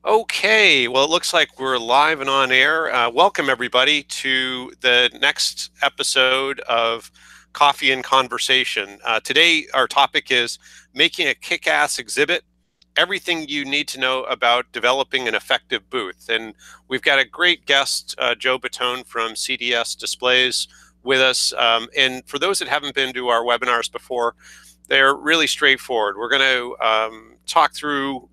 Okay, well, it looks like we're live and on air. Welcome, everybody, to the next episode of Coffee and Conversation. Today, our topic is making a kick-ass exhibit, everything you need to know about developing an effective booth. And we've got a great guest, Joe Batone from CDS Displays, with us. And for those that haven't been to our webinars before, they're really straightforward. We're going to talk through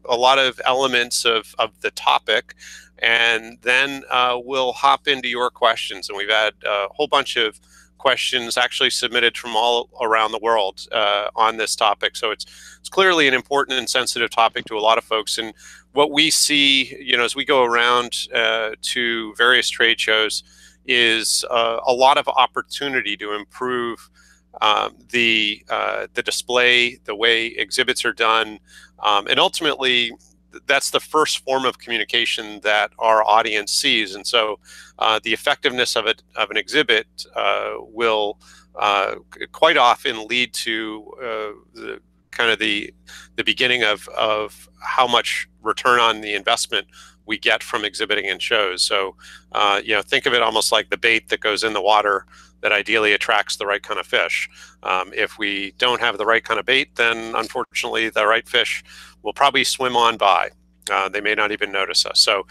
a lot of elements of the topic, and then we'll hop into your questions. And we've had a whole bunch of questions actually submitted from all around the world on this topic. So it's clearly an important and sensitive topic to a lot of folks. And what we see, as we go around to various trade shows, is a lot of opportunity to improve the display, the way exhibits are done, and ultimately that's the first form of communication that our audience sees. And so the effectiveness of an exhibit will quite often lead to the beginning of how much return on the investment we get from exhibiting in shows. So think of it almost like the bait that goes in the water that ideally attracts the right kind of fish. If we don't have the right kind of bait, then unfortunately the right fish will probably swim on by. They may not even notice us. So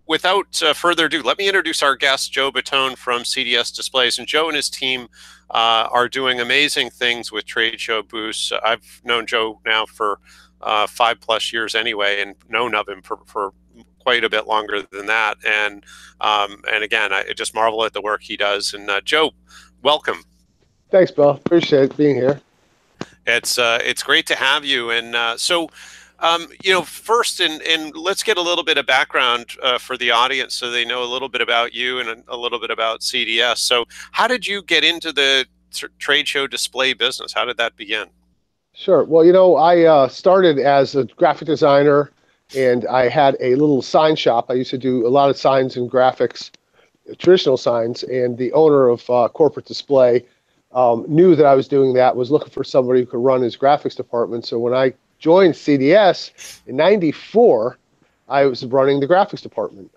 without further ado, let me introduce our guest, Joe Batone from CDS Displays. And Joe and his team are doing amazing things with trade show booths. I've known Joe now for 5+ years anyway, and known of him for quite a bit longer than that. And again, I just marvel at the work he does. And Joe, welcome. Thanks, Bill. Appreciate being here. It's great to have you. And first, and let's get a little bit of background for the audience so they know a little bit about you and a little bit about CDS. So how did you get into the trade show display business? How did that begin? Sure. Well, I started as a graphic designer, and I had a little sign shop. I used to do a lot of signs and graphics, traditional signs, and the owner of Corporate Display knew that I was doing that, was looking for somebody who could run his graphics department. So when I joined CDS in '94, I was running the graphics department,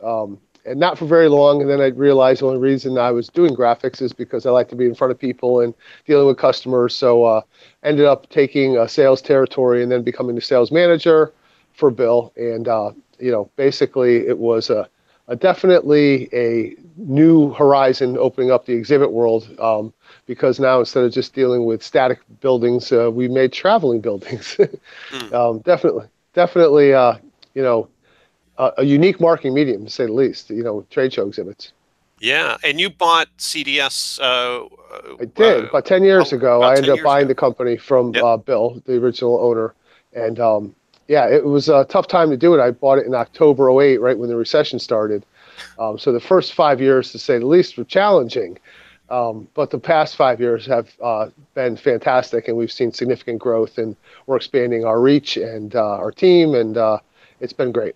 and not for very long. And then I realized the only reason I was doing graphics is because I like to be in front of people and dealing with customers. So ended up taking a sales territory and then becoming the sales manager for Bill. And basically it was definitely a new horizon opening up the exhibit world, because now instead of just dealing with static buildings, we made traveling buildings. Definitely, a unique marketing medium, to say the least, trade show exhibits. Yeah, and you bought CDS. I did, about 10 years ago. I ended up buying the company from Bill, the original owner. And it was a tough time to do it. I bought it in October '08, right when the recession started. So the first 5 years, to say the least, were challenging. But the past 5 years have been fantastic, and we've seen significant growth, and we're expanding our reach and our team, and it's been great.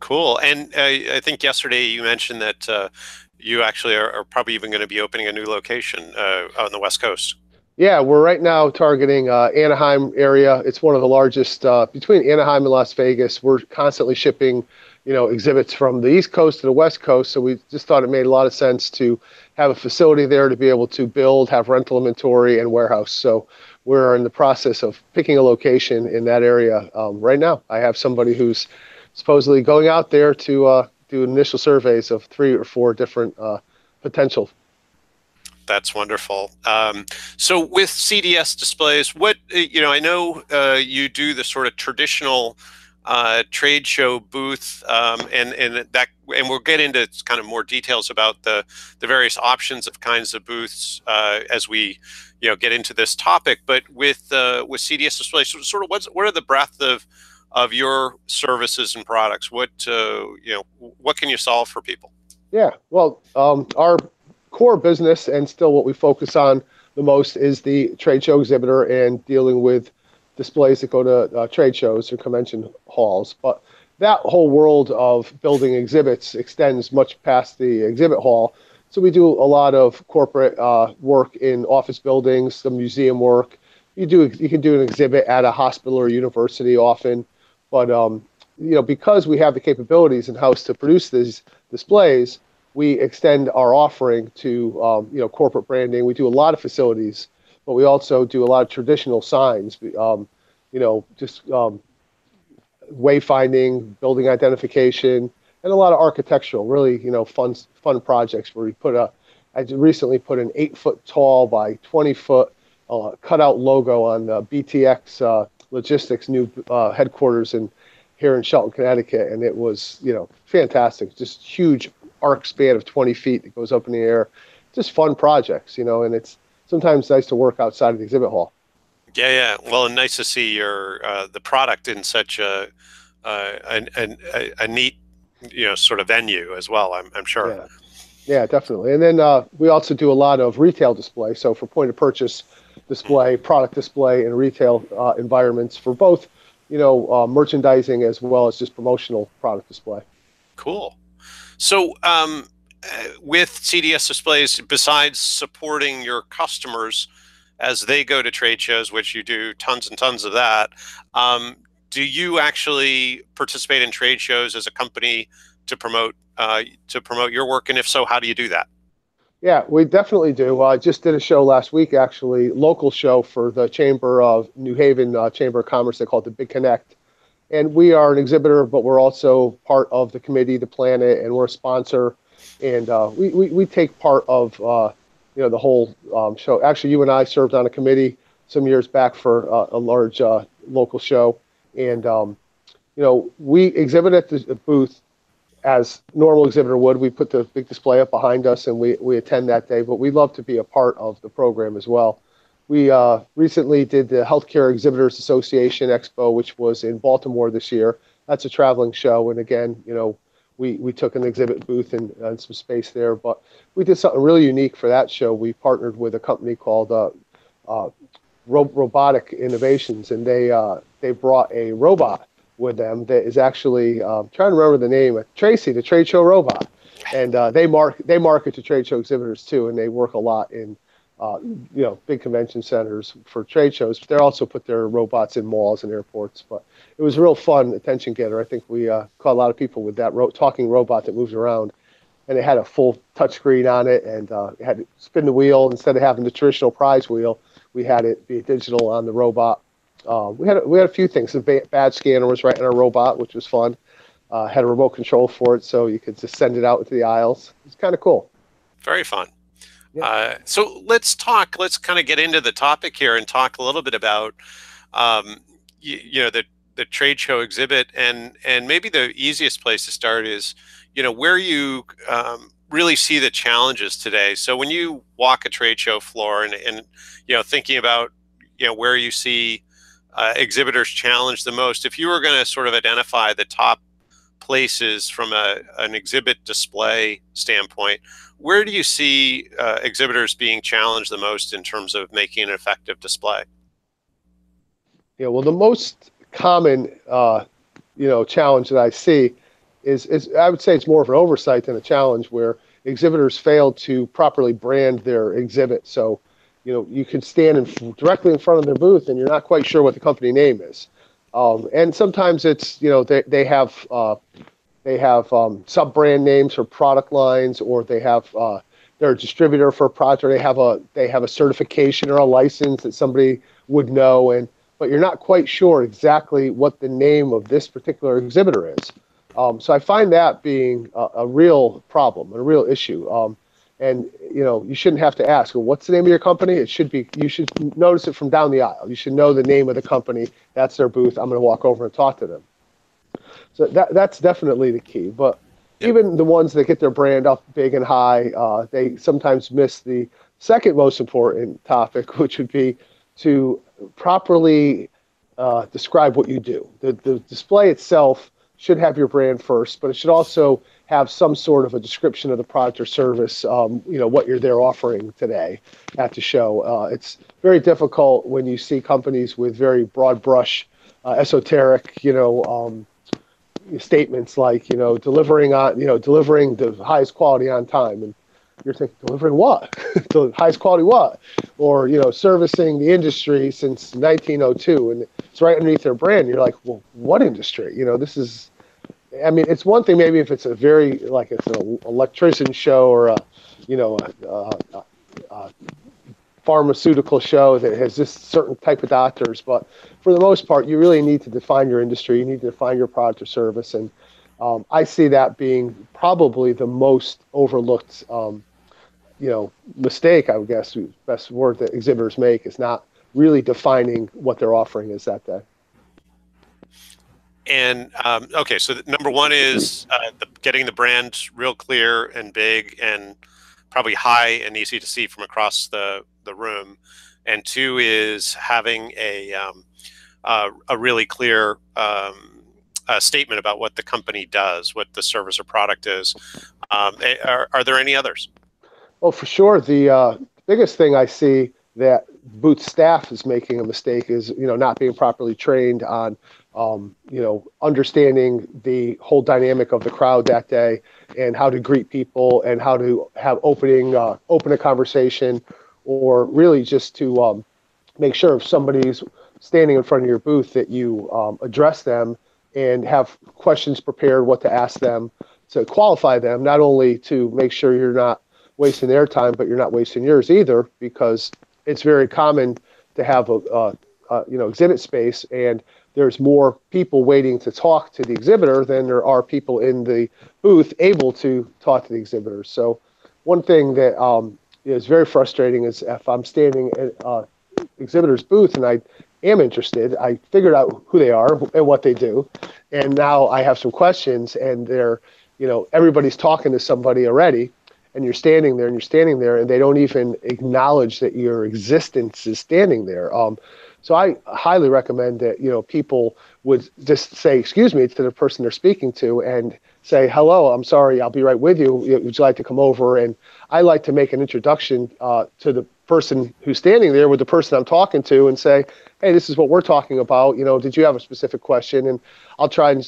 Cool. And I think yesterday you mentioned that you actually are probably even going to be opening a new location on the West Coast. Yeah, we're right now targeting Anaheim area. It's one of the largest between Anaheim and Las Vegas. We're constantly shipping, exhibits from the East Coast to the West Coast. So we just thought it made a lot of sense to have a facility there to be able to build, have rental inventory, and warehouse. So we're in the process of picking a location in that area right now. I have somebody who's supposedly going out there to do initial surveys of 3 or 4 different potential. That's wonderful. So with CDS Displays, what I know you do the sort of traditional trade show booth, and we'll get into kind of more details about the various options of kinds of booths as we get into this topic. But with CDS Displays, sort of what are the breadth of your services and products? What can you solve for people? Yeah, well, our core business, and still what we focus on the most, is the trade show exhibitor and dealing with displays that go to trade shows or convention halls. But that whole world of building exhibits extends much past the exhibit hall. So we do a lot of corporate work in office buildings, some museum work. You can do an exhibit at a hospital or university often, but because we have the capabilities in-house to produce these displays, we extend our offering to, corporate branding. We do a lot of facilities, but we also do a lot of traditional signs, just wayfinding, building identification, and a lot of architectural, really, fun projects where I recently put an 8-foot tall by 20-foot cutout logo on BTX Logistics new headquarters here in Shelton, Connecticut, and it was, fantastic. Just huge arc span of 20 feet that goes up in the air. Just fun projects, and it's sometimes nice to work outside of the exhibit hall. Yeah. Well, and nice to see the product in such a neat, sort of venue as well. I'm sure. Yeah, definitely. And then we also do a lot of retail display. So for point of purchase display, product display, and retail environments for both, merchandising as well as just promotional product display. Cool. So with CDS displays, besides supporting your customers as they go to trade shows, which you do tons and tons of that, do you actually participate in trade shows as a company to promote your work? And if so, how do you do that? Yeah, we definitely do. I just did a show last week, actually, local show for the Chamber of New Haven Chamber of Commerce. They call it the Big Connect. And we are an exhibitor, but we're also part of the committee, the Planet, and we're a sponsor. And we take part of the whole show. Actually, you and I served on a committee some years back for a large local show. And, we exhibit at the booth as normal exhibitor would. We put the big display up behind us and we attend that day, but we love to be a part of the program as well. We recently did the Healthcare Exhibitors Association Expo, which was in Baltimore this year. That's a traveling show. And again, we took an exhibit booth and some space there, but we did something really unique for that show. We partnered with a company called Robotic Innovations, and they brought a robot with them that is actually trying to remember the name, Tracy, the trade show robot, and they market to trade show exhibitors too, and they work a lot in big convention centers for trade shows. But they also put their robots in malls and airports. But it was a real fun attention getter. I think we caught a lot of people with that talking robot that moves around, and it had a full touchscreen on it, and it had to spin the wheel instead of having the traditional prize wheel. We had it be digital on the robot. We had a few things. The badge scanner was right in our robot, which was fun. Had a remote control for it, so you could just send it out into the aisles. It's kind of cool. Very fun. Yeah. So let's kind of get into the topic here and talk a little bit about, the trade show exhibit, and maybe the easiest place to start is, where you really see the challenges today. So when you walk a trade show floor and thinking about, where you see exhibitors challenged the most, if you were going to sort of identify the top places from an exhibit display standpoint, where do you see exhibitors being challenged the most in terms of making an effective display? Yeah, well, the most common challenge that I see is I would say it's more of an oversight than a challenge, where exhibitors fail to properly brand their exhibit. So you can stand directly in front of their booth and you're not quite sure what the company name is. And sometimes it's, they have sub-brand names for product lines, or they're a distributor for a product, or they have a certification or a license that somebody would know, but you're not quite sure exactly what the name of this particular exhibitor is. So I find that being a real problem, a real issue. And you shouldn't have to ask, well, what's the name of your company? You should notice it from down the aisle. You should know the name of the company. That's their booth. I'm going to walk over and talk to them. So that's definitely the key. But even the ones that get their brand up big and high, they sometimes miss the second most important topic, which would be to properly describe what you do. The display itself should have your brand first, but it should also have some sort of a description of the product or service, what you're there offering today at the show. It's very difficult when you see companies with very broad brush, esoteric, statements like, delivering the highest quality on time. And you're thinking, delivering what? The highest quality what? Or, servicing the industry since 1902. And it's right underneath their brand. You're like, well, what industry? This is, I mean, it's one thing maybe if it's a very, like it's an electrician show or a pharmaceutical show that has this certain type of doctors, but for the most part, you really need to define your industry. You need to define your product or service, and I see that being probably the most overlooked, mistake. I would guess the best word that exhibitors make is not really defining what their offering is that day. And okay, so number one is getting the brand real clear and big and probably high and easy to see from across the room. And two is having a really clear statement about what the company does, what the service or product is. Are there any others? Well, for sure. The biggest thing I see that booth staff is making a mistake is, not being properly trained on, understanding the whole dynamic of the crowd that day and how to greet people and how to have open a conversation, or really just to make sure if somebody's standing in front of your booth that you address them and have questions prepared, what to ask them to qualify them, not only to make sure you're not wasting their time, but you're not wasting yours either, because it's very common to have a exhibit space and there's more people waiting to talk to the exhibitor than there are people in the booth able to talk to the exhibitors. So one thing that is very frustrating is if I'm standing at exhibitor's booth and I am interested, I figured out who they are and what they do, and now I have some questions and they're, everybody's talking to somebody already, and you're standing there and they don't even acknowledge that your existence is standing there. So I highly recommend that, people would just say, excuse me, to the person they're speaking to and say, hello, I'm sorry, I'll be right with you. Would you like to come over? And I like to make an introduction to the person who's standing there with the person I'm talking to and say, hey, this is what we're talking about. Did you have a specific question? And I'll try and,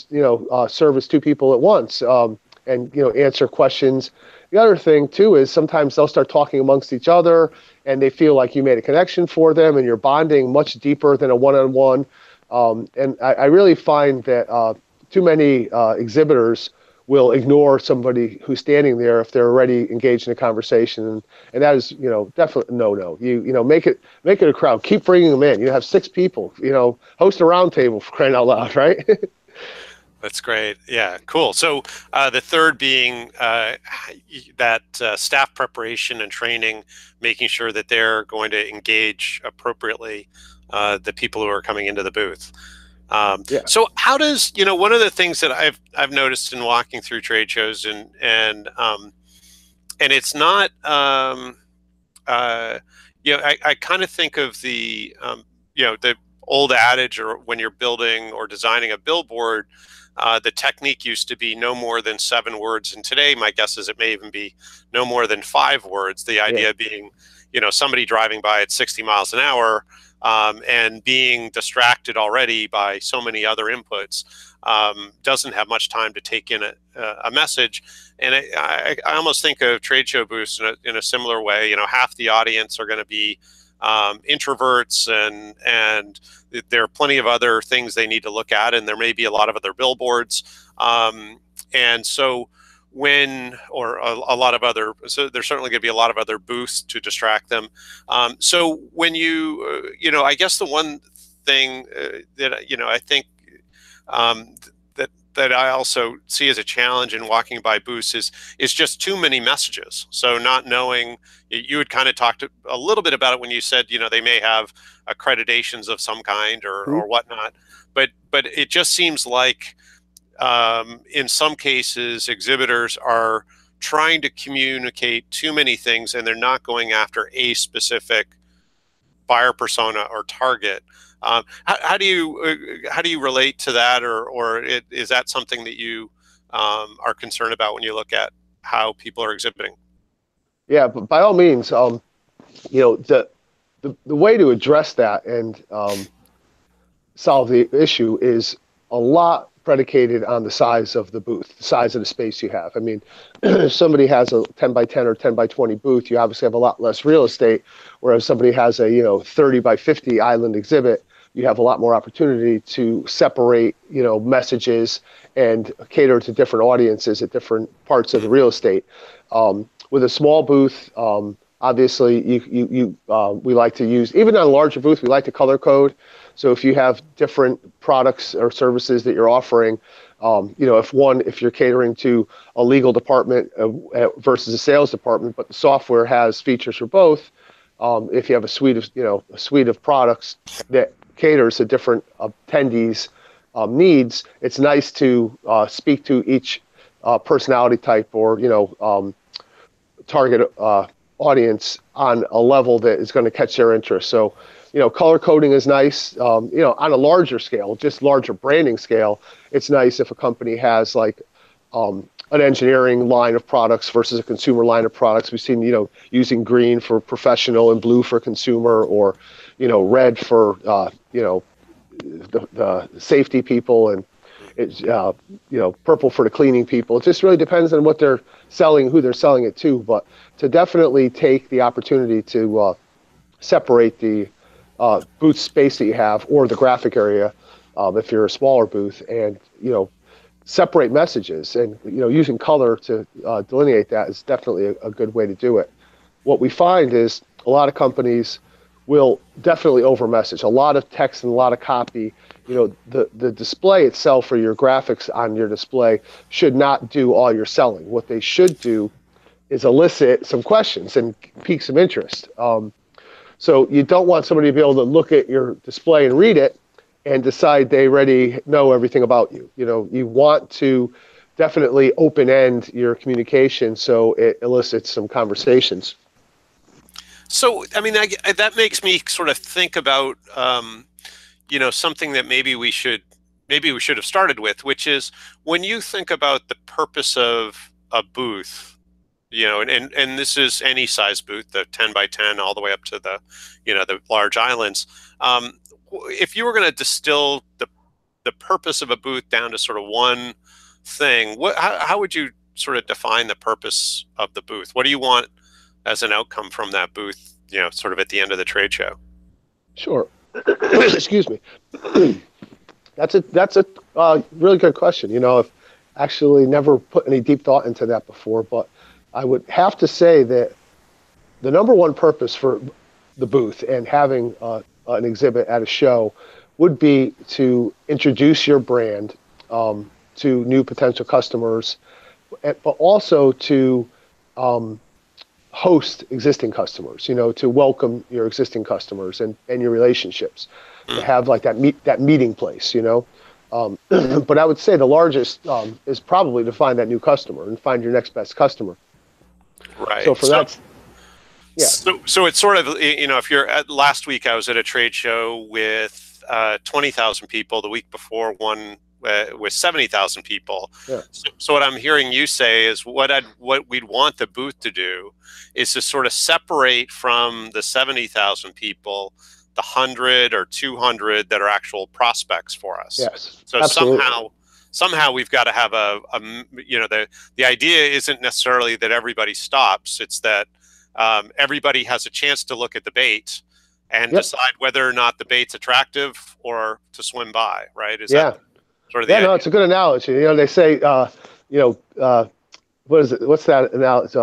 service two people at once and, answer questions. The other thing, too, is sometimes they'll start talking amongst each other and they feel like you made a connection for them and you're bonding much deeper than a one-on-one. And I really find that too many exhibitors will ignore somebody who's standing there if they're already engaged in a conversation. And that is, definitely no. You make it a crowd. Keep bringing them in. Have 6 people, host a round table for crying out loud, right? That's great. Yeah, cool. So the third being that staff preparation and training, making sure that they're going to engage appropriately the people who are coming into the booth. Yeah. So how does, one of the things that I've noticed in walking through trade shows and it's not, I kind of think of the old adage, or when you're building or designing a billboard, the technique used to be no more than 7 words, and today my guess is it may even be no more than 5 words. The idea being, somebody driving by at 60 miles an hour and being distracted already by so many other inputs doesn't have much time to take in a message. And I almost think of trade show booths in a similar way. Half the audience are going to be introverts, and there are plenty of other things they need to look at, and there may be a lot of other billboards, and so so there's certainly going to be a lot of other booths to distract them. So when I guess the one thing that I think that I also see as a challenge in walking by booths is just too many messages. So not knowing, you had kind of talked a little bit about it when you said, they may have accreditations of some kind or whatnot, but it just seems like in some cases exhibitors are trying to communicate too many things and they're not going after a specific buyer persona or target. How do you relate to that, or is that something that you are concerned about when you look at how people are exhibiting? Yeah, but by all means, the way to address that and solve the issue is a lot predicated on the size of the booth, the size of the space you have. I mean, if somebody has a 10 by 10 or 10 by 20 booth, you obviously have a lot less real estate, whereas somebody has a 30 by 50 island exhibit, you have a lot more opportunity to separate, messages and cater to different audiences at different parts of the real estate. With a small booth, obviously, we like to use, even on a larger booth, we like to color code. So if you have different products or services that you're offering, if you're catering to a legal department versus a sales department, but the software has features for both, if you have a suite of products that caters to different attendees' needs, it's nice to speak to each personality type or target audience on a level that is going to catch their interest. So, color coding is nice. On a larger scale, just larger branding scale, it's nice if a company has like an engineering line of products versus a consumer line of products. We've seen, using green for professional and blue for consumer, or, red for, the safety people, and it's, purple for the cleaning people. It just really depends on what they're selling, who they're selling it to. But to definitely take the opportunity to separate the booth space that you have, or the graphic area, if you're a smaller booth, and separate messages, and using color to delineate that is definitely a good way to do it. What we find is a lot of companies will definitely over message, a lot of text and a lot of copy. The display itself, or your graphics on your display, should not do all your selling. What they should do is elicit some questions and pique some interest. So you don't want somebody to be able to look at your display and read it and decide they already know everything about you. You want to definitely open-end your communication so it elicits some conversations. So, I mean, that makes me sort of think about, something that maybe we should have started with, which is when you think about the purpose of a booth, and this is any size booth, the 10 by 10 all the way up to the, the large islands. If you were going to distill the purpose of a booth down to sort of one thing, how would you sort of define the purpose of the booth? What do you want as an outcome from that booth, sort of at the end of the trade show? Sure. Excuse me. That's a really good question. I've actually never put any deep thought into that before, but I would have to say that the number one purpose for the booth and having an exhibit at a show would be to introduce your brand to new potential customers, but also to host existing customers, to welcome your existing customers and your relationships, to have like that meeting place, But I would say the largest is probably to find that new customer and find your next best customer. Right. So that, yeah. So it's sort of, if you're last week, I was at a trade show with 20,000 people. The week before, one with 70,000 people. Yeah. So what I'm hearing you say is what we'd want the booth to do is to sort of separate from the 70,000 people the 100 or 200 that are actual prospects for us. Yes. So absolutely. somehow we've got to have the idea isn't necessarily that everybody stops. It's that everybody has a chance to look at the bait and decide whether or not the bait's attractive or to swim by, right? Is that sort of the idea? No, it's a good analogy. They say, what is it? What's that analogy?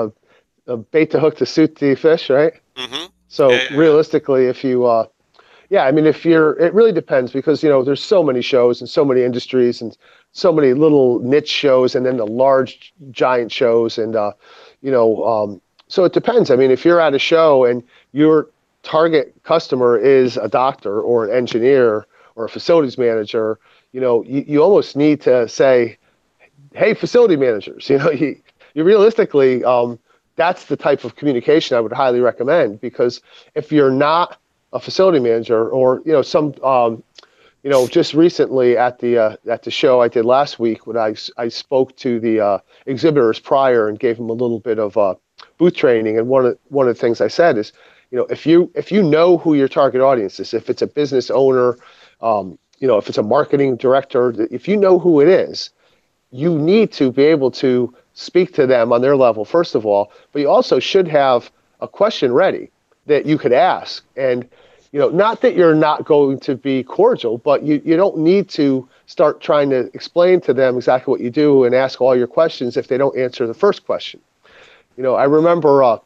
A bait to hook to suit the fish, right? Mm-hmm. So realistically, if you, it really depends, because, there's so many shows and so many industries and so many little niche shows, and then the large giant shows. And, so it depends. I mean, if you're at a show and your target customer is a doctor or an engineer or a facilities manager, you almost need to say, hey, facility managers, you realistically, that's the type of communication I would highly recommend, because if you're not a facility manager, or just recently at the show I did last week, when I spoke to the exhibitors prior and gave them a little bit of booth training, and one of the things I said is, if you know who your target audience is, if it's a business owner, if it's a marketing director, if you know who it is, you need to be able to speak to them on their level, first of all, but you also should have a question ready that you could ask. And, not that you're not going to be cordial, but you don't need to start trying to explain to them exactly what you do and ask all your questions if they don't answer the first question. I remember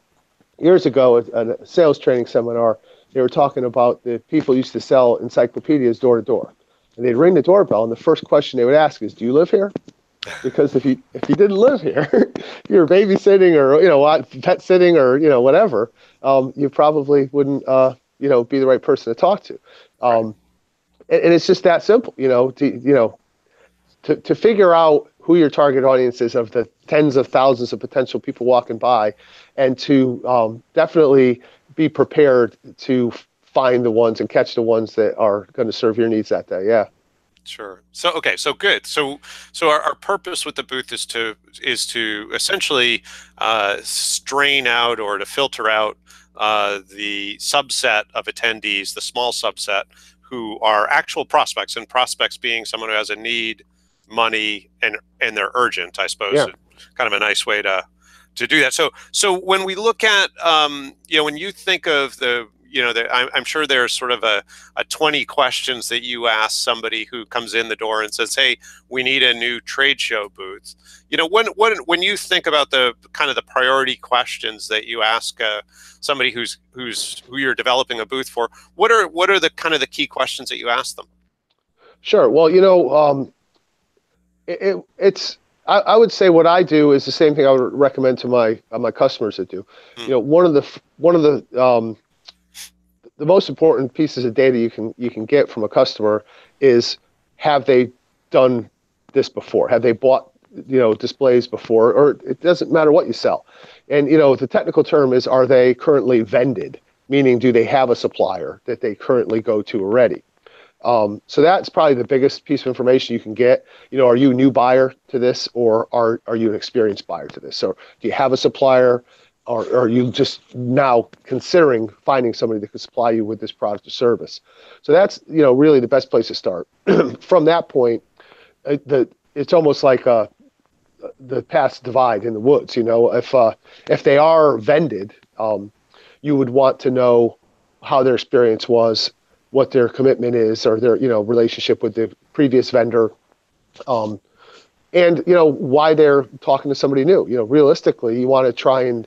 years ago at a sales training seminar, they were talking about the people used to sell encyclopedias door to door. And they'd ring the doorbell, and the first question they would ask is, "Do you live here?" Because if you didn't live here, if you're babysitting or pet sitting or whatever, you probably wouldn't be the right person to talk to. Right. And it's just that simple. To figure out who your target audience is of the tens of thousands of potential people walking by, and to definitely be prepared to find the ones and catch the ones that are going to serve your needs that day. Yeah. Sure. So okay. So good. So our purpose with the booth is to essentially strain out or to filter out the subset of attendees, the small subset who are actual prospects, and prospects being someone who has a need, money, and they're urgent. I suppose. Yeah. Kind of a nice way to do that. So when we look at when you think of I'm sure there's sort of a 20 questions that you ask somebody who comes in the door and says, "Hey, we need a new trade show booth." When you think about the kind of the priority questions that you ask somebody who you're developing a booth for, what are the kind of the key questions that you ask them? Sure. Well, it's I would say what I do is the same thing I would recommend to my customers that do. One of the most important pieces of data you can get from a customer is, have they done this before? Have they bought displays before? Or it doesn't matter what you sell. And the technical term is, are they currently vended? Meaning, do they have a supplier that they currently go to already? So that's probably the biggest piece of information you can get. Are you a new buyer to this, or are you an experienced buyer to this? So do you have a supplier, or are you just now considering finding somebody that can supply you with this product or service? So that's really the best place to start. From that point, it's almost like the paths divide in the woods. If they are vended, you would want to know how their experience was, what their commitment is, or their relationship with the previous vendor, and why they're talking to somebody new. Realistically, you want to try and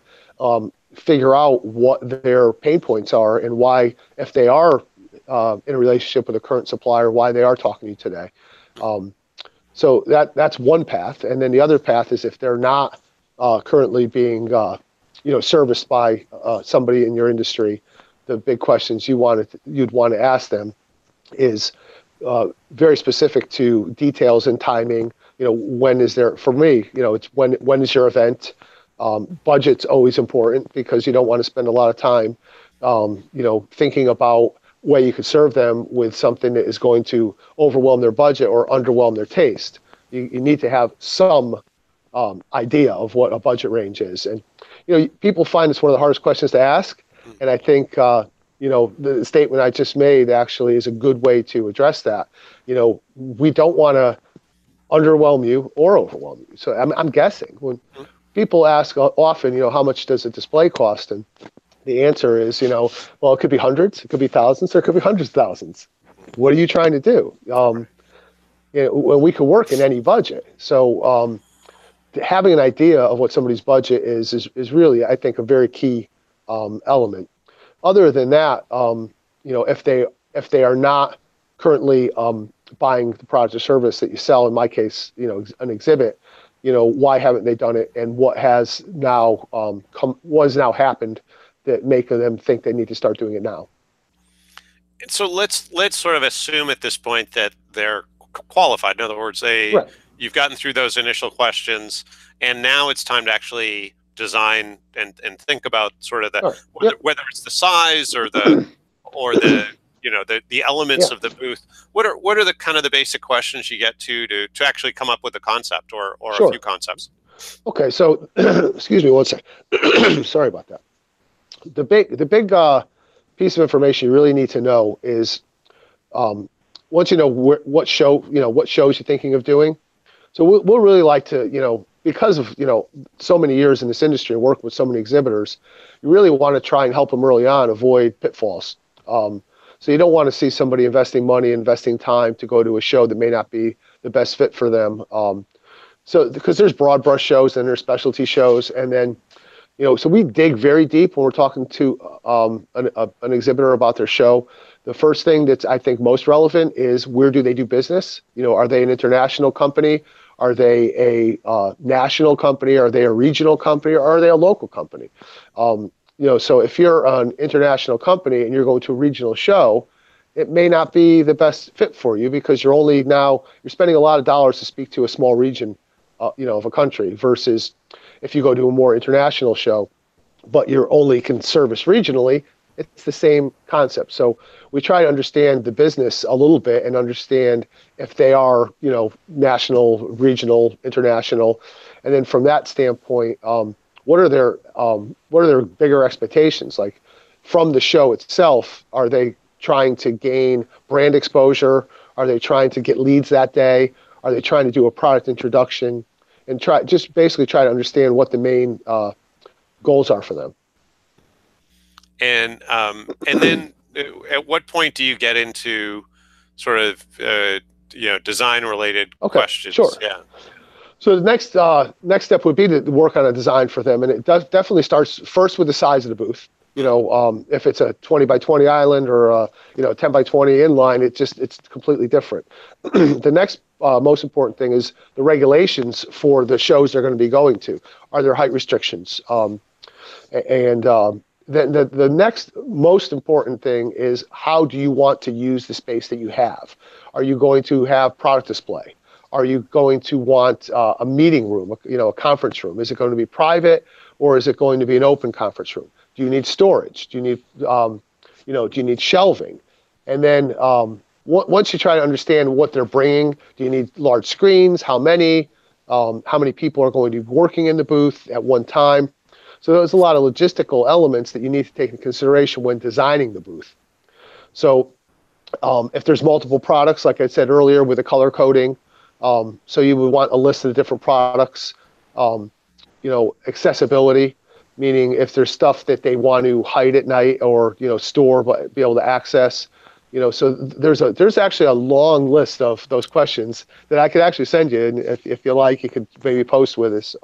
figure out what their pain points are, and why, if they are in a relationship with a current supplier, why they are talking to you today. So that's one path, and then the other path is, if they're not currently being serviced by somebody in your industry, the big questions you'd want to ask them is very specific to details and timing. When is there, for me, it's when is your event? Budget's always important, because you don't want to spend a lot of time, thinking about where you could serve them with something that is going to overwhelm their budget or underwhelm their taste. You need to have some idea of what a budget range is. And, people find it's one of the hardest questions to ask. And I think, the statement I just made actually is a good way to address that. We don't want to underwhelm you or overwhelm you. So I'm guessing when people ask often, how much does a display cost? And the answer is, well, it could be hundreds, it could be thousands, or it could be hundreds of thousands. What are you trying to do? We could work in any budget. So having an idea of what somebody's budget is really, I think, a very key element. Other than that, if they are not currently buying the product or service that you sell, in my case, an exhibit, why haven't they done it, and what has now happened that make them think they need to start doing it now? So let's sort of assume at this point that they're qualified. In other words, Right. You've gotten through those initial questions, and now it's time to actually design and think about sort of whether it's the size or the the elements of the booth. What are the kind of the basic questions you get to actually come up with a concept or Sure. a few concepts? Okay, so excuse me one second. Sorry about that. The big piece of information you really need to know is, once you know what shows you're thinking of doing. So we'll really like to, because of so many years in this industry and working with so many exhibitors, you really want to try and help them early on avoid pitfalls. So you don't want to see somebody investing money, investing time to go to a show that may not be the best fit for them. So because there's broad brush shows and there's specialty shows, and then so we dig very deep when we're talking to an exhibitor about their show. The first thing that's I think most relevant is where do they do business? Are they an international company? Are they a national company? Are they a regional company? Or are they a local company? So if you're an international company and you're going to a regional show, it may not be the best fit for you because you're spending a lot of dollars to speak to a small region, of a country versus if you go to a more international show, but you're only can service regionally, it's the same concept. So we try to understand the business a little bit and understand if they are, national, regional, international, and then from that standpoint, what are their bigger expectations? Like from the show itself, are they trying to gain brand exposure? Are they trying to get leads that day? Are they trying to do a product introduction? And basically try to understand what the main goals are for them. And then at what point do you get into sort of design related questions? Sure. Yeah. So the next step would be to work on a design for them, and it definitely starts first with the size of the booth. If it's a 20 by 20 island or a 10 by 20 inline, it's completely different. The next most important thing is the regulations for the shows they're going to be going to. Are there height restrictions? Then the next most important thing is how do you want to use the space that you have? Are you going to have product display? Are you going to want a meeting room, a conference room? Is it going to be private or is it going to be an open conference room? Do you need storage? Do you need, do you need shelving? And then once you try to understand what they're bringing, do you need large screens? How many? How many people are going to be working in the booth at one time? So there's a lot of logistical elements that you need to take into consideration when designing the booth. So if there's multiple products, like I said earlier, with a color coding, so you would want a list of the different products. Accessibility, meaning if there's stuff that they want to hide at night or store but be able to access. So there's actually a long list of those questions that I could actually send you, and if you like, you could maybe post with us.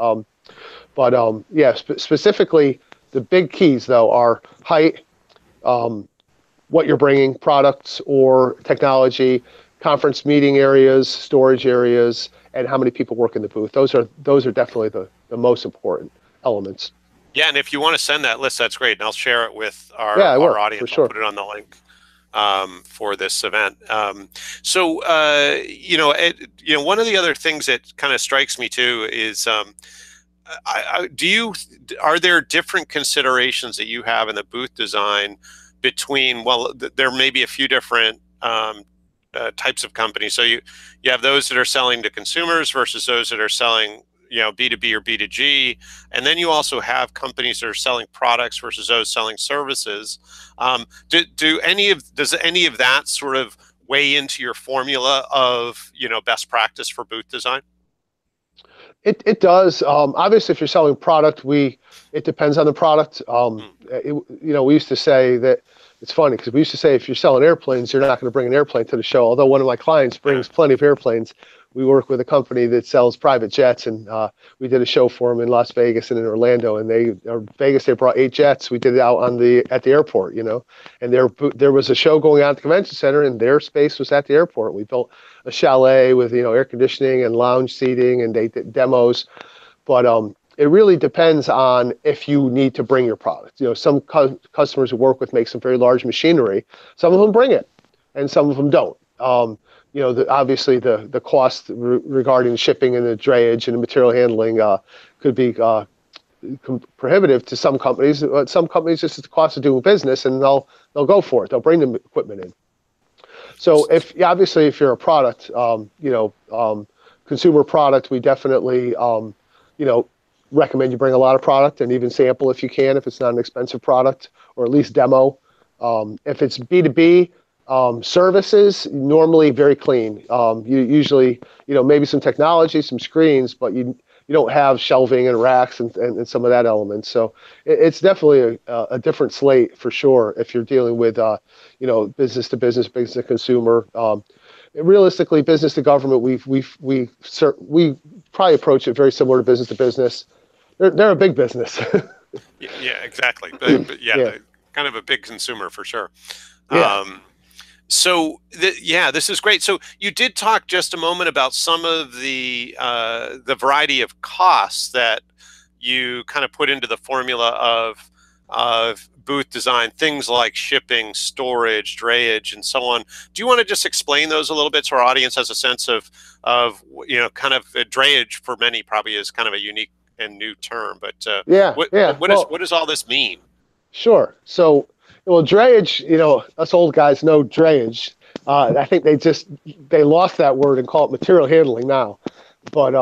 Specifically, the big keys though are height, what you're bringing, products or technology, conference meeting areas, storage areas, and how many people work in the booth. Those are definitely the most important elements. Yeah, and if you want to send that list, that's great, and I'll share it with our audience. For sure. I'll put it on the link for this event. One of the other things that kind of strikes me too is, are there different considerations that you have in the booth design between? Well, there may be a few different types of companies. So you have those that are selling to consumers versus those that are selling B2B or B2G, and then you also have companies that are selling products versus those selling services. Does any of that sort of weigh into your formula of best practice for booth design? It does. Obviously, if you're selling product, it depends on the product. We used to say that. It's funny because we used to say if you're selling airplanes, you're not going to bring an airplane to the show. Although one of my clients brings plenty of airplanes. We work with a company that sells private jets, and we did a show for them in Las Vegas and in Orlando. And they brought 8 jets. We did it out at the airport, And there was a show going on at the convention center, and their space was at the airport. We built a chalet with air conditioning and lounge seating, and they did demos. But it really depends on if you need to bring your product. Some customers we work with make some very large machinery. Some of them bring it, and some of them don't. Obviously the cost regarding shipping and the drayage and the material handling could be prohibitive to some companies. Some companies, this is the cost of doing business, and they'll go for it. They'll bring the equipment in. So if you're a product, consumer product, we definitely recommend you bring a lot of product and even sample if you can, if it's not an expensive product, or at least demo. If it's B2B, services, normally very clean. You usually, maybe some technology, some screens, but you don't have shelving and racks and some of that element. So it's definitely a different slate for sure if you're dealing with business to business, business to consumer. Realistically, business to government, we probably approach it very similar to business. They're a big business. Yeah, exactly. But yeah, Yeah. kind of a big consumer for sure. Yeah. So yeah, this is great. So you did talk just a moment about some of the variety of costs that you kind of put into the formula of booth design, things like shipping, storage, drayage, and so on. Do you want to just explain those a little bit so our audience has a sense of kind of drayage for many probably is kind of a unique and new term, but Yeah. what does all this mean? Sure. So, well, drayage, us old guys know drayage. I think they lost that word and call it material handling now. But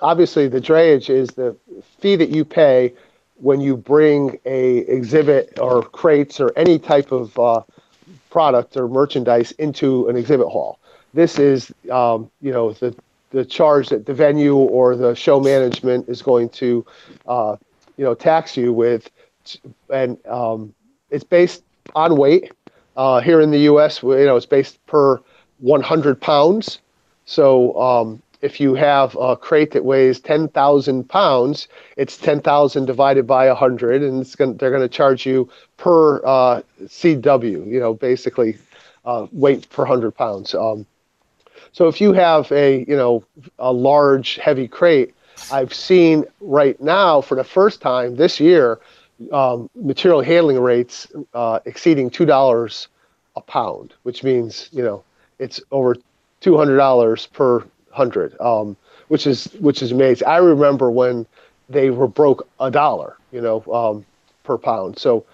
obviously, the drayage is the fee that you pay when you bring a exhibit or crates or any type of product or merchandise into an exhibit hall. This is, the charge that the venue or the show management is going to, tax you with, and it's based on weight. Here in the U.S., it's based per 100 pounds. So if you have a crate that weighs 10,000 pounds, it's 10,000 divided by 100, and they're going to charge you per CW. Basically weight per 100 pounds. So if you have a large heavy crate, I've seen right now for the first time this year material handling rates exceeding $2 a pound, which means it's over $200 per 100, which is amazing. I remember when they were broke $1, per pound. So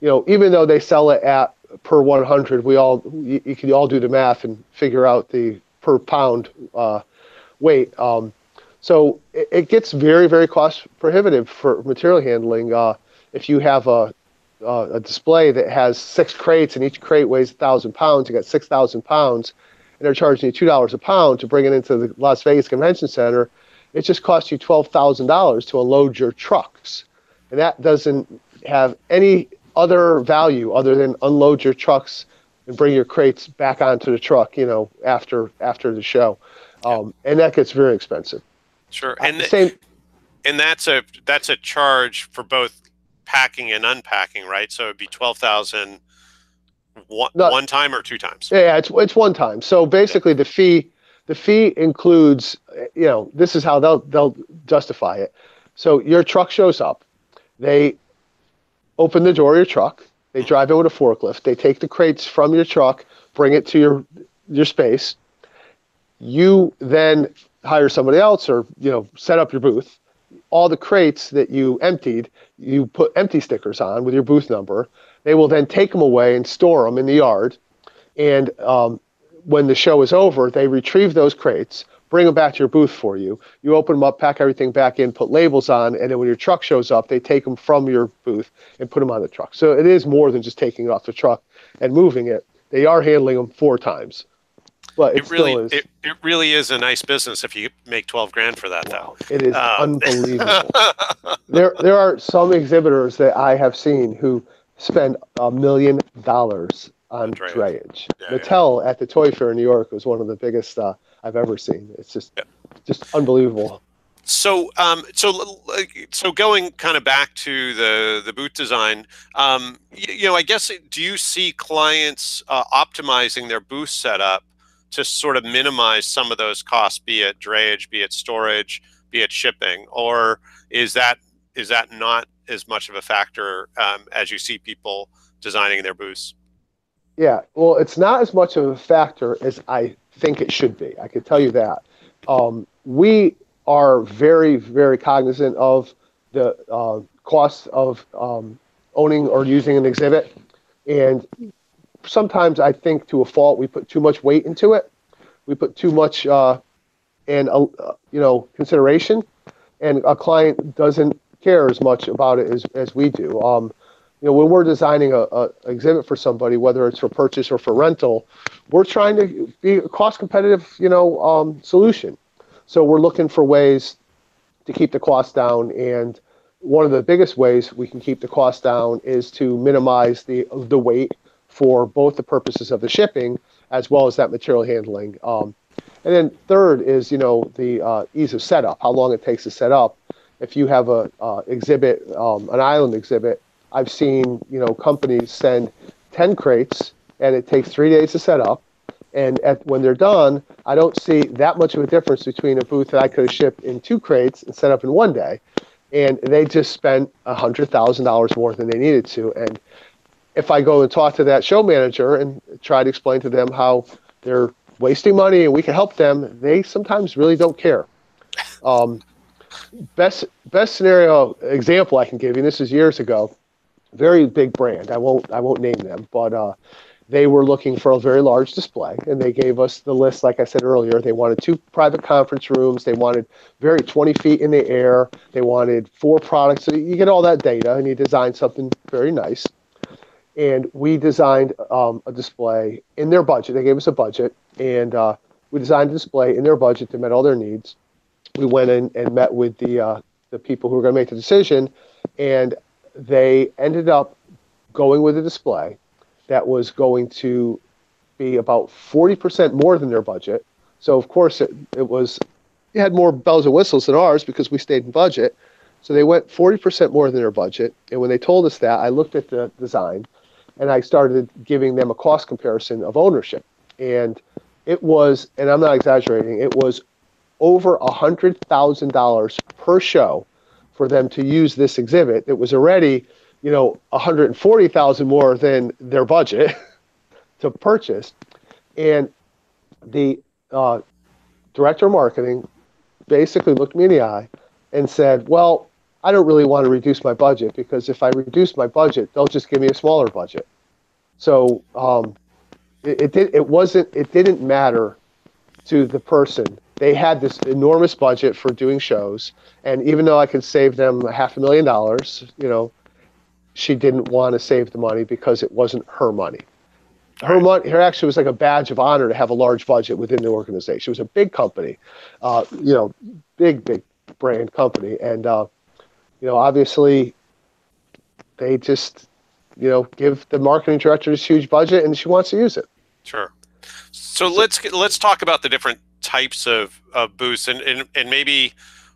even though they sell it at per 100, you can all do the math and figure out the per pound weight. So it gets very, very cost prohibitive for material handling. If you have a display that has 6 crates and each crate weighs 1,000 pounds, you got 6,000 pounds, and they're charging you $2 a pound to bring it into the Las Vegas Convention Center, it just costs you $12,000 to unload your trucks. And that doesn't have any other value other than unload your trucks and bring your crates back onto the truck, after the show. And that gets very expensive. Sure. And that's a charge for both packing and unpacking, right? So it'd be 12,000 one time or 2 times. Yeah, it's one time. So basically, the fee includes, this is how they'll justify it. So your truck shows up, they open the door of your truck, they drive in with a forklift, they take the crates from your truck, bring it to your space. You then hire somebody else or set up your booth. All the crates that you emptied, you put empty stickers on with your booth number. They will then take them away and store them in the yard. And when the show is over, they retrieve those crates, bring them back to your booth for you. You open them up, pack everything back in, put labels on, and then when your truck shows up, they take them from your booth and put them on the truck. So it is more than just taking it off the truck and moving it. They are handling them 4 times. But it really is a nice business if you make 12 grand for that, though. It is unbelievable. There are some exhibitors that I have seen who spend $1 million on drayage. Mattel at the Toy Fair in New York was one of the biggest I've ever seen. It's just unbelievable. So going kind of back to the booth design, I guess, do you see clients optimizing their booth setup to sort of minimize some of those costs, be it drayage, be it storage, be it shipping, or is that not as much of a factor as you see people designing their booths? Yeah, well, it's not as much of a factor as I think it should be. I can tell you that. We are very, very cognizant of the costs of owning or using an exhibit, and sometimes I think to a fault we put too much weight into it. We put too much consideration, and a client doesn't care as much about it as we do. When we're designing a exhibit for somebody, whether it's for purchase or for rental, we're trying to be a cost competitive, solution. So we're looking for ways to keep the cost down. And one of the biggest ways we can keep the cost down is to minimize the weight for both the purposes of the shipping as well as that material handling. And then third is, the ease of setup, how long it takes to set up. If you have a exhibit, an island exhibit, I've seen, companies send 10 crates and it takes 3 days to set up. And when they're done, I don't see that much of a difference between a booth that I could have shipped in 2 crates and set up in 1 day. And they just spent $100,000 more than they needed to. And if I go and talk to that show manager and try to explain to them how they're wasting money and we can help them, they sometimes really don't care. Best scenario example I can give you, and this is years ago, very big brand. I won't name them, but they were looking for a very large display, and they gave us the list. Like I said earlier, they wanted 2 private conference rooms. They wanted 20 feet in the air. They wanted 4 products. So you get all that data, and you design something very nice. And we designed a display in their budget. They gave us a budget, and we designed a display in their budget that met all their needs. We went in and met with the people who were going to make the decision, and they ended up going with a display that was going to be about 40% more than their budget. So of course it had more bells and whistles than ours because we stayed in budget. So they went 40% more than their budget. And when they told us that, I looked at the design and I started giving them a cost comparison of ownership. And it was, and I'm not exaggerating, it was over $100,000 per show for them to use this exhibit. It was already, $140,000 more than their budget to purchase. And the director of marketing basically looked me in the eye and said, well, I don't really want to reduce my budget because if I reduce my budget, they'll just give me a smaller budget. So it didn't matter to the person. They had this enormous budget for doing shows, and even though I could save them $500,000, she didn't want to save the money because it wasn't her money. Her actually was like a badge of honor to have a large budget within the organization. It was a big company, big brand company, and obviously they just give the marketing director this huge budget, and she wants to use it. Sure. So let's talk about the different types of booths, and maybe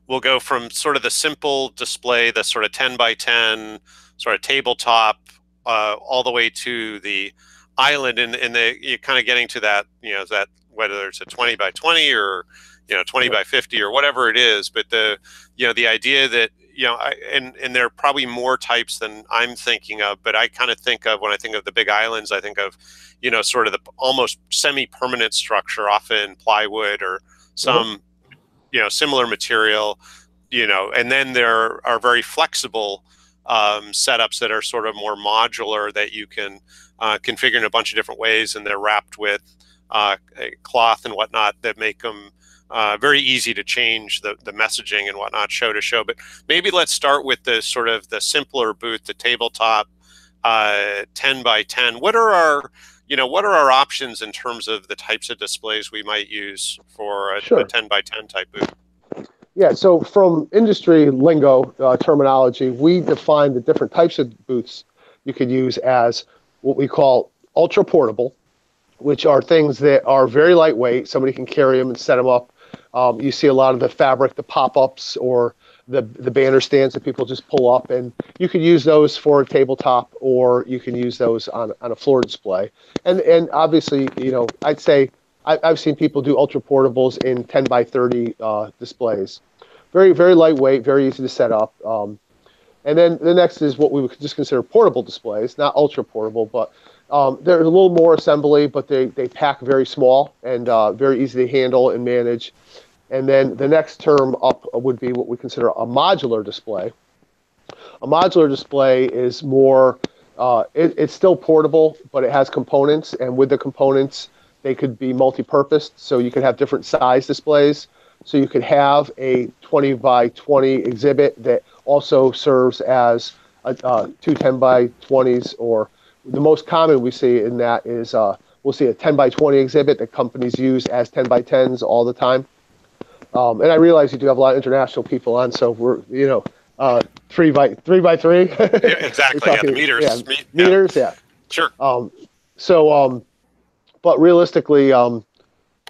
we'll go from sort of the simple display, the sort of 10 by 10 sort of tabletop, all the way to the island, and you're kind of getting to that, that whether it's a 20 by 20 or 20 by 50 or whatever it is, but the idea that and there are probably more types than I'm thinking of, but I kind of think of, when I think of the big islands, I think of sort of the almost semi-permanent structure, often plywood or some similar material, and then there are very flexible setups that are sort of more modular that you can configure in a bunch of different ways, and they're wrapped with cloth and whatnot that make them very easy to change the messaging and whatnot show to show. But maybe let's start with the sort of the simpler booth, the tabletop 10 by 10. What are our options in terms of the types of displays we might use for a 10 by 10 type booth? Yeah, so from industry lingo terminology, we define the different types of booths you could use as what we call ultra portable, which are things that are very lightweight. Somebody can carry them and set them up. You see a lot of the fabric, the pop-ups, or the banner stands that people just pull up, and you can use those for a tabletop, or you can use those on a floor display. And obviously, I'd say I've seen people do ultra portables in 10 by 30 displays. Very, very lightweight, very easy to set up. And then the next is what we would just consider portable displays, not ultra portable, but they're a little more assembly, but they pack very small and very easy to handle and manage. And then the next term up would be what we consider a modular display. A modular display is more, it's still portable, but it has components, and with the components, they could be multi-purposed, so you could have different size displays. So you could have a 20 by 20 exhibit that also serves as two 10 by 20s, or the most common we see in that is we'll see a 10 by 20 exhibit that companies use as 10 by 10s all the time. And I realize you do have a lot of international people on, so we're, 3 by 3. Yeah, We're exactly. Yeah, the talking, yeah, meters. Yeah, meters, yeah. sure. So, but realistically, a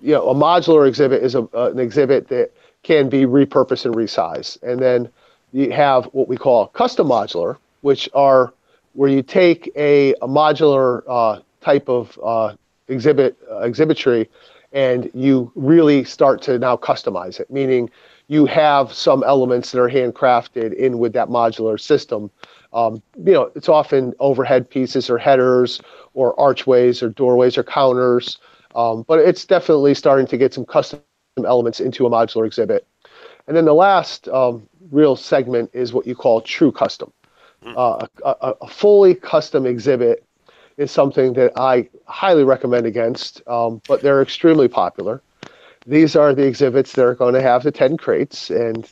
modular exhibit is an exhibit that can be repurposed and resized. And then you have what we call custom modular, which are where you take a modular type of exhibitry, and you really start to now customize it, meaning you have some elements that are handcrafted in with that modular system. It's often overhead pieces or headers or archways or doorways or counters, but it's definitely starting to get some custom elements into a modular exhibit. And then the last real segment is what you call true custom. A fully custom exhibit is something that I highly recommend against, but they're extremely popular. These are the exhibits that are going to have the 10 crates and,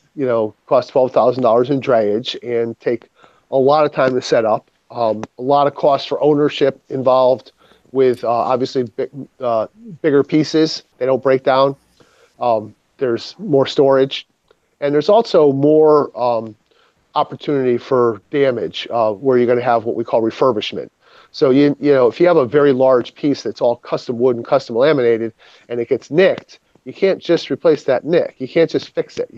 cost $12,000 in drayage and take a lot of time to set up, a lot of cost for ownership involved with obviously bigger pieces. They don't break down. There's more storage. And there's also more opportunity for damage where you're going to have what we call refurbishment. So, if you have a very large piece that's all custom wood and custom laminated and it gets nicked, you can't just replace that nick. You can't just fix it.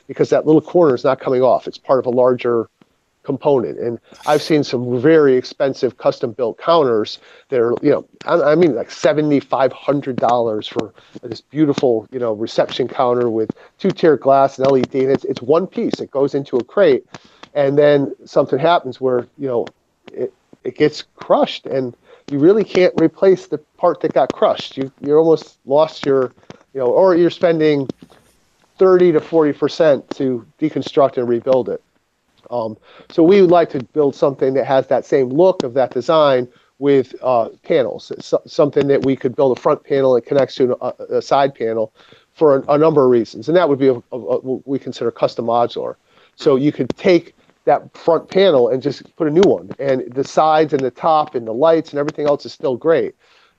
Because that little corner is not coming off. It's part of a larger component. And I've seen some very expensive custom built counters that are, I mean like $7,500 for this beautiful, reception counter with 2-tier glass and LED. And it's one piece. It goes into a crate. And then something happens where, it gets crushed and you really can't replace the part that got crushed. You almost lost your, or you're spending 30 to 40% to deconstruct and rebuild it. So we would like to build something that has that same look of that design with panels. It's something that we could build a front panel that connects to a side panel for a number of reasons. And that would be what we consider custom modular. So you could take that front panel and just put a new one. And the sides and the top and the lights and everything else is still great.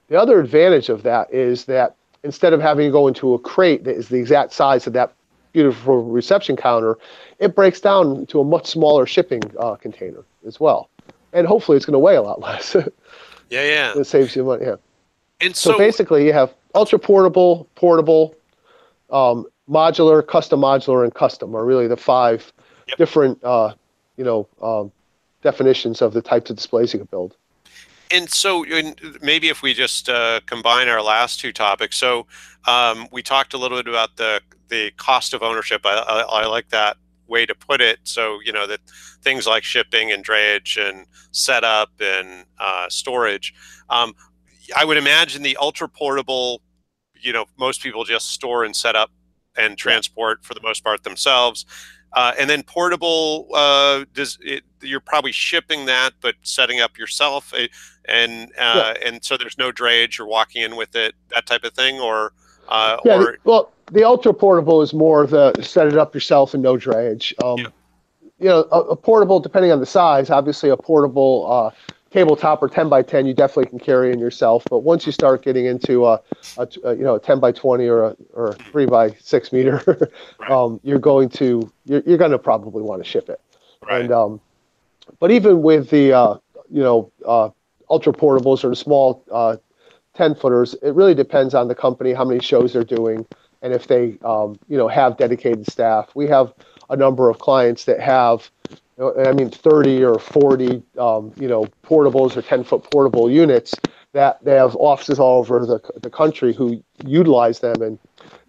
The other advantage of that is that instead of having to go into a crate that is the exact size of that beautiful reception counter, it breaks down to a much smaller shipping container as well. And hopefully it's going to weigh a lot less. Yeah. It saves you money, yeah. And so basically you have ultra portable, modular, custom modular, and custom are really the 5 different definitions of the types of displays you can build. And so maybe if we just combine our last 2 topics. So we talked a little bit about the cost of ownership. I like that way to put it. So, that things like shipping and drayage and setup and storage. I would imagine the ultra portable, most people just store and set up and transport for the most part themselves. And then portable, you're probably shipping that, but setting up yourself, and so there's no drayage or walking in with it, that type of thing, well, the ultra portable is more the set it up yourself and no drayage. A portable, depending on the size, obviously a portable tabletop or 10 by 10, you definitely can carry in yourself. But once you start getting into a 10 by 20 or a 3 by 6 meter, you're going to probably want to ship it. Right. And but even with the ultra portables or the small 10-footers, it really depends on the company, how many shows they're doing, and if they have dedicated staff. We have a number of clients that have 30 or 40 portables or 10-foot portable units that they have offices all over the country who utilize them, and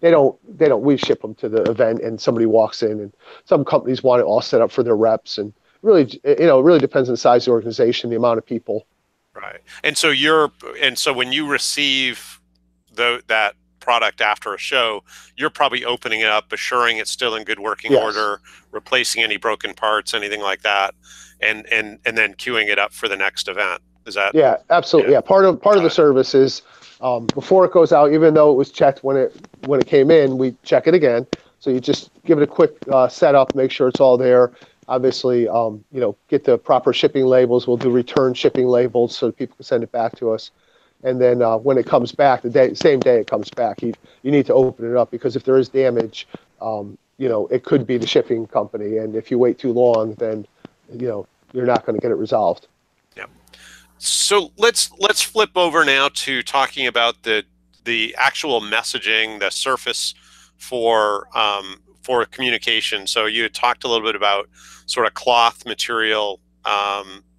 we ship them to the event and somebody walks in, and some companies want it all set up for their reps, and really it really depends on the size of the organization, the amount of people. Right. And so when you receive that product after a show, you're probably opening it up, assuring it's still in good working order, replacing any broken parts, anything like that, and then queuing it up for the next event. Is that? Yeah, absolutely. Yeah. Part of the service is before it goes out, even though it was checked when it came in, we check it again. So you just give it a quick setup, make sure it's all there. Obviously, get the proper shipping labels. We'll do return shipping labels so people can send it back to us. and then when it comes back, same day it comes back, you need to open it up, because if there is damage, it could be the shipping company, and if you wait too long, then you're not going to get it resolved. Yeah. So let's flip over now to talking about the actual messaging, the surface for communication. So you had talked a little bit about sort of cloth material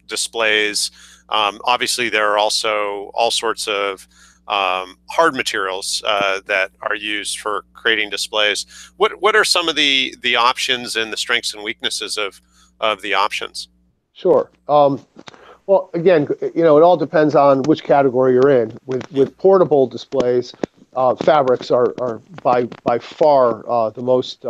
displays. Obviously, there are also all sorts of hard materials that are used for creating displays. What are some of the options and the strengths and weaknesses of the options? Sure. Well, again, it all depends on which category you're in. With portable displays, fabrics are by far the most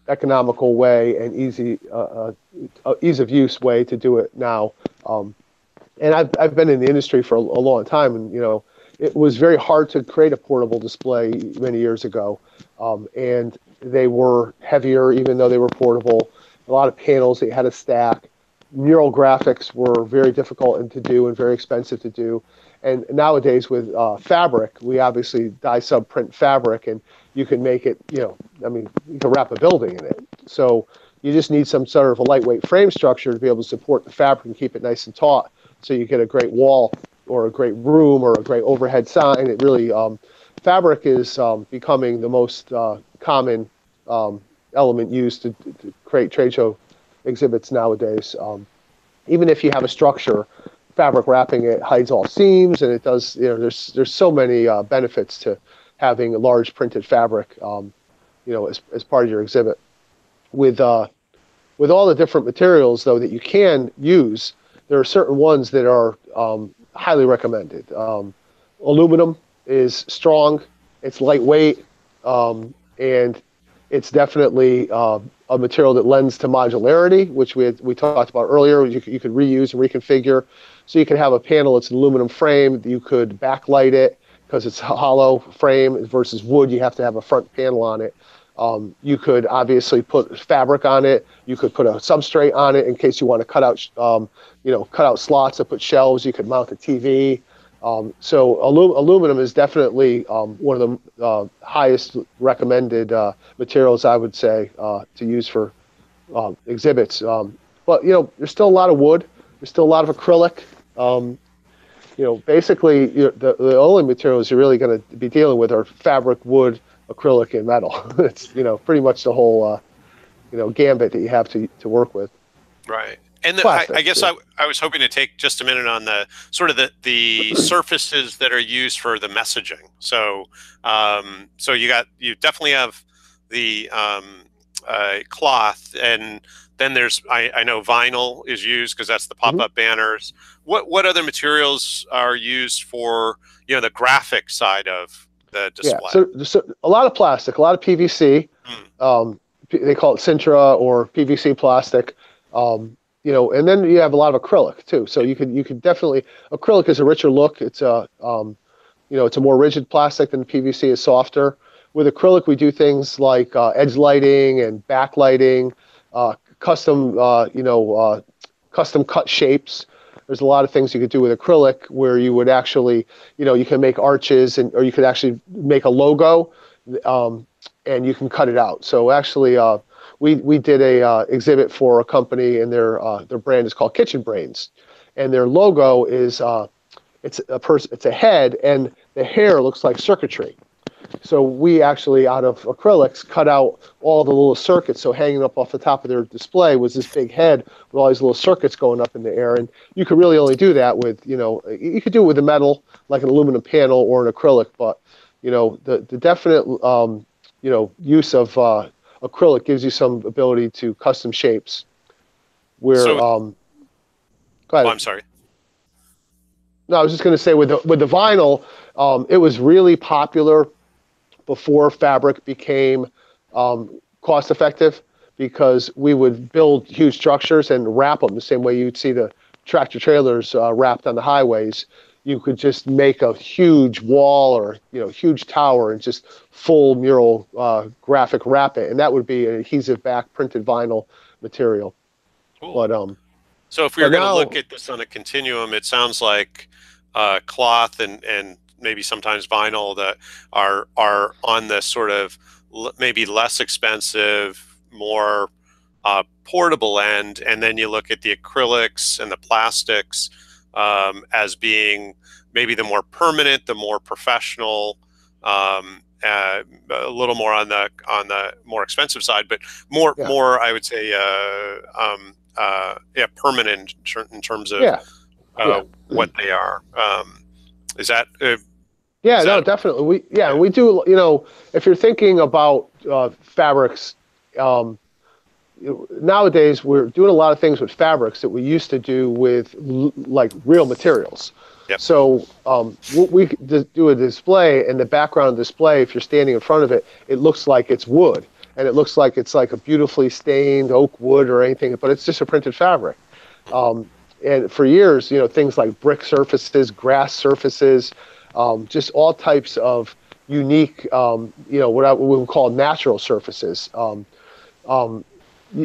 economical way and ease of use way to do it now. And I've been in the industry for a long time, and it was very hard to create a portable display many years ago, and they were heavier even though they were portable. A lot of panels that you had to stack. Mural graphics were very difficult to do and very expensive to do. And nowadays with fabric, we obviously dye sub print fabric, and you can make it, you can wrap a building in it. So you just need some sort of a lightweight frame structure to be able to support the fabric and keep it nice and taut, so you get a great wall or a great room or a great overhead sign. It really, fabric is becoming the most common element used to create trade show exhibits nowadays. Even if you have a structure, fabric wrapping it hides all seams, and it does. There's so many benefits to having a large printed fabric, as part of your exhibit. With all the different materials though that you can use, there are certain ones that are highly recommended. Aluminum is strong, it's lightweight, and it's definitely a material that lends to modularity, which we talked about earlier. You could reuse and reconfigure. So you could have a panel that's an aluminum frame. You could backlight it because it's a hollow frame versus wood. You have to have a front panel on it. You could obviously put fabric on it. You could put a substrate on it in case you want to cut out slots to put shelves. You could mount a TV. So aluminum is definitely one of the highest recommended materials, I would say, to use for exhibits. But there's still a lot of wood. There's still a lot of acrylic. Basically, the only materials you're really going to be dealing with are fabric, wood, acrylic, and metal. It's pretty much the whole gambit that you have to work with. Right. And Plastic, I guess I was hoping to take just a minute on the sort of the surfaces that are used for the messaging. So so you definitely have the cloth, and then there's I know vinyl is used because that's the pop-up banners. What other materials are used for the graphic side of the display? Yeah, so a lot of plastic, a lot of PVC. They call it Sintra or PVC plastic. And then you have a lot of acrylic too. So you could definitely, acrylic is a richer look. It's it's a more rigid plastic than PVC is softer. With acrylic, we do things like edge lighting and backlighting, custom cut shapes. There's a lot of things you could do with acrylic where you would actually, you can make arches or you could actually make a logo, and you can cut it out. So actually, we did a exhibit for a company, and their brand is called Kitchen Brains, and their logo is it's a head, and the hair looks like circuitry. So we actually, out of acrylics, cut out all the little circuits. So hanging up off the top of their display was this big head with all these little circuits going up in the air. And you could really only do that with, you could do it with a metal, like an aluminum panel or an acrylic. But, the definite, use of acrylic gives you some ability to custom shapes. Where, So, go ahead. Oh, I'm sorry. No, I was just going to say with the vinyl, it was really popular before fabric became cost effective, because we would build huge structures and wrap them the same way you'd see the tractor trailers wrapped on the highways. You could just make a huge wall or huge tower and just full mural graphic wrap it, and that would be an adhesive back printed vinyl material. Cool. But so if we were going to look at this on a continuum, it sounds like cloth and maybe sometimes vinyl that are on the sort of maybe less expensive, more portable end, and then you look at the acrylics and the plastics as being maybe the more permanent, the more professional, a little more on the more expensive side, but more I would say permanent in terms of what they are. Is that no, definitely. We do, if you're thinking about fabrics, nowadays we're doing a lot of things with fabrics that we used to do with like real materials. Yep. So we do a display, and the background display, if you're standing in front of it, it looks like it's wood, and it looks like it's like a beautifully stained oak wood or anything, but it's just a printed fabric. And for years, things like brick surfaces, grass surfaces, just all types of unique, what we would call natural surfaces.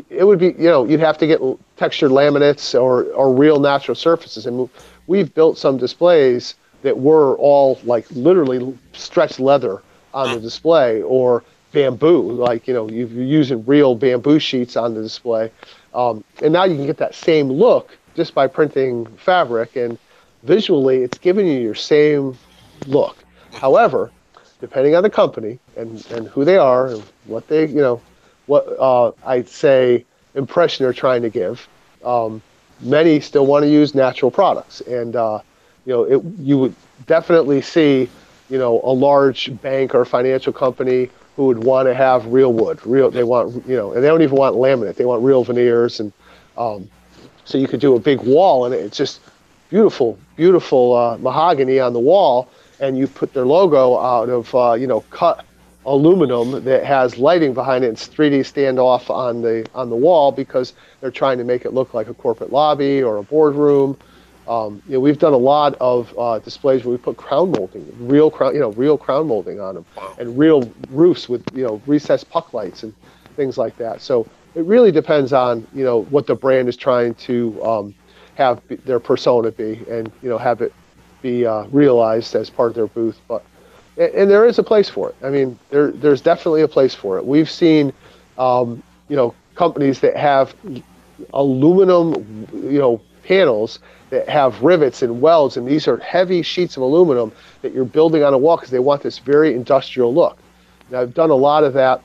It would be, you'd have to get textured laminates or real natural surfaces. And we've built some displays that were all like literally stretched leather on the display, or bamboo, like, you're using real bamboo sheets on the display. And now you can get that same look just by printing fabric, and visually it's giving you your same look. However, depending on the company and who they are and what they, what I'd say impression they're trying to give, many still want to use natural products. And, you would definitely see, a large bank or financial company who would want to have real wood, they want, and they don't even want laminate, they want real veneers. And so you could do a big wall, and it's just beautiful, beautiful mahogany on the wall, and you put their logo out of, cut aluminum that has lighting behind it. It's 3D standoff on the wall because they're trying to make it look like a corporate lobby or a boardroom. We've done a lot of displays where we put crown molding, real crown molding on them, and real roofs with recessed puck lights and things like that. So it really depends on what the brand is trying to have their persona be, and have it be realized as part of their booth. But and there is a place for it. I mean, there's definitely a place for it. We've seen companies that have aluminum panels that have rivets and welds, and these are heavy sheets of aluminum that you're building on a wall because they want this very industrial look. Now, I've done a lot of that,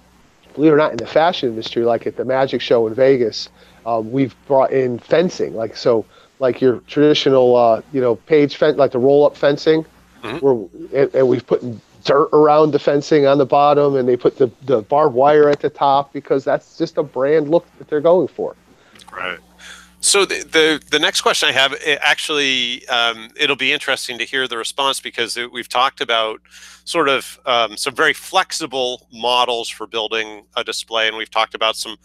believe it or not, in the fashion industry, like at the Magic Show in Vegas. We've brought in fencing, like your traditional, page fence, like the roll-up fencing, and we've put dirt around the fencing on the bottom, and they put the barbed wire at the top because that's just a brand look that they're going for. Right. So the next question I have, actually, it'll be interesting to hear the response, because we've talked about sort of some very flexible models for building a display, and we've talked about some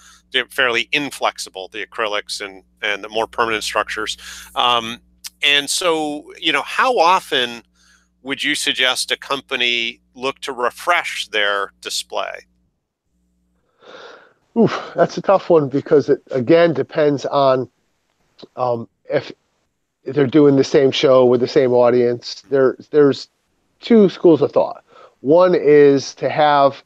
fairly inflexible, the acrylics and the more permanent structures. And so, how often would you suggest a company look to refresh their display? Oof, that's a tough one, because it again depends on if they're doing the same show with the same audience. There's two schools of thought. One is to have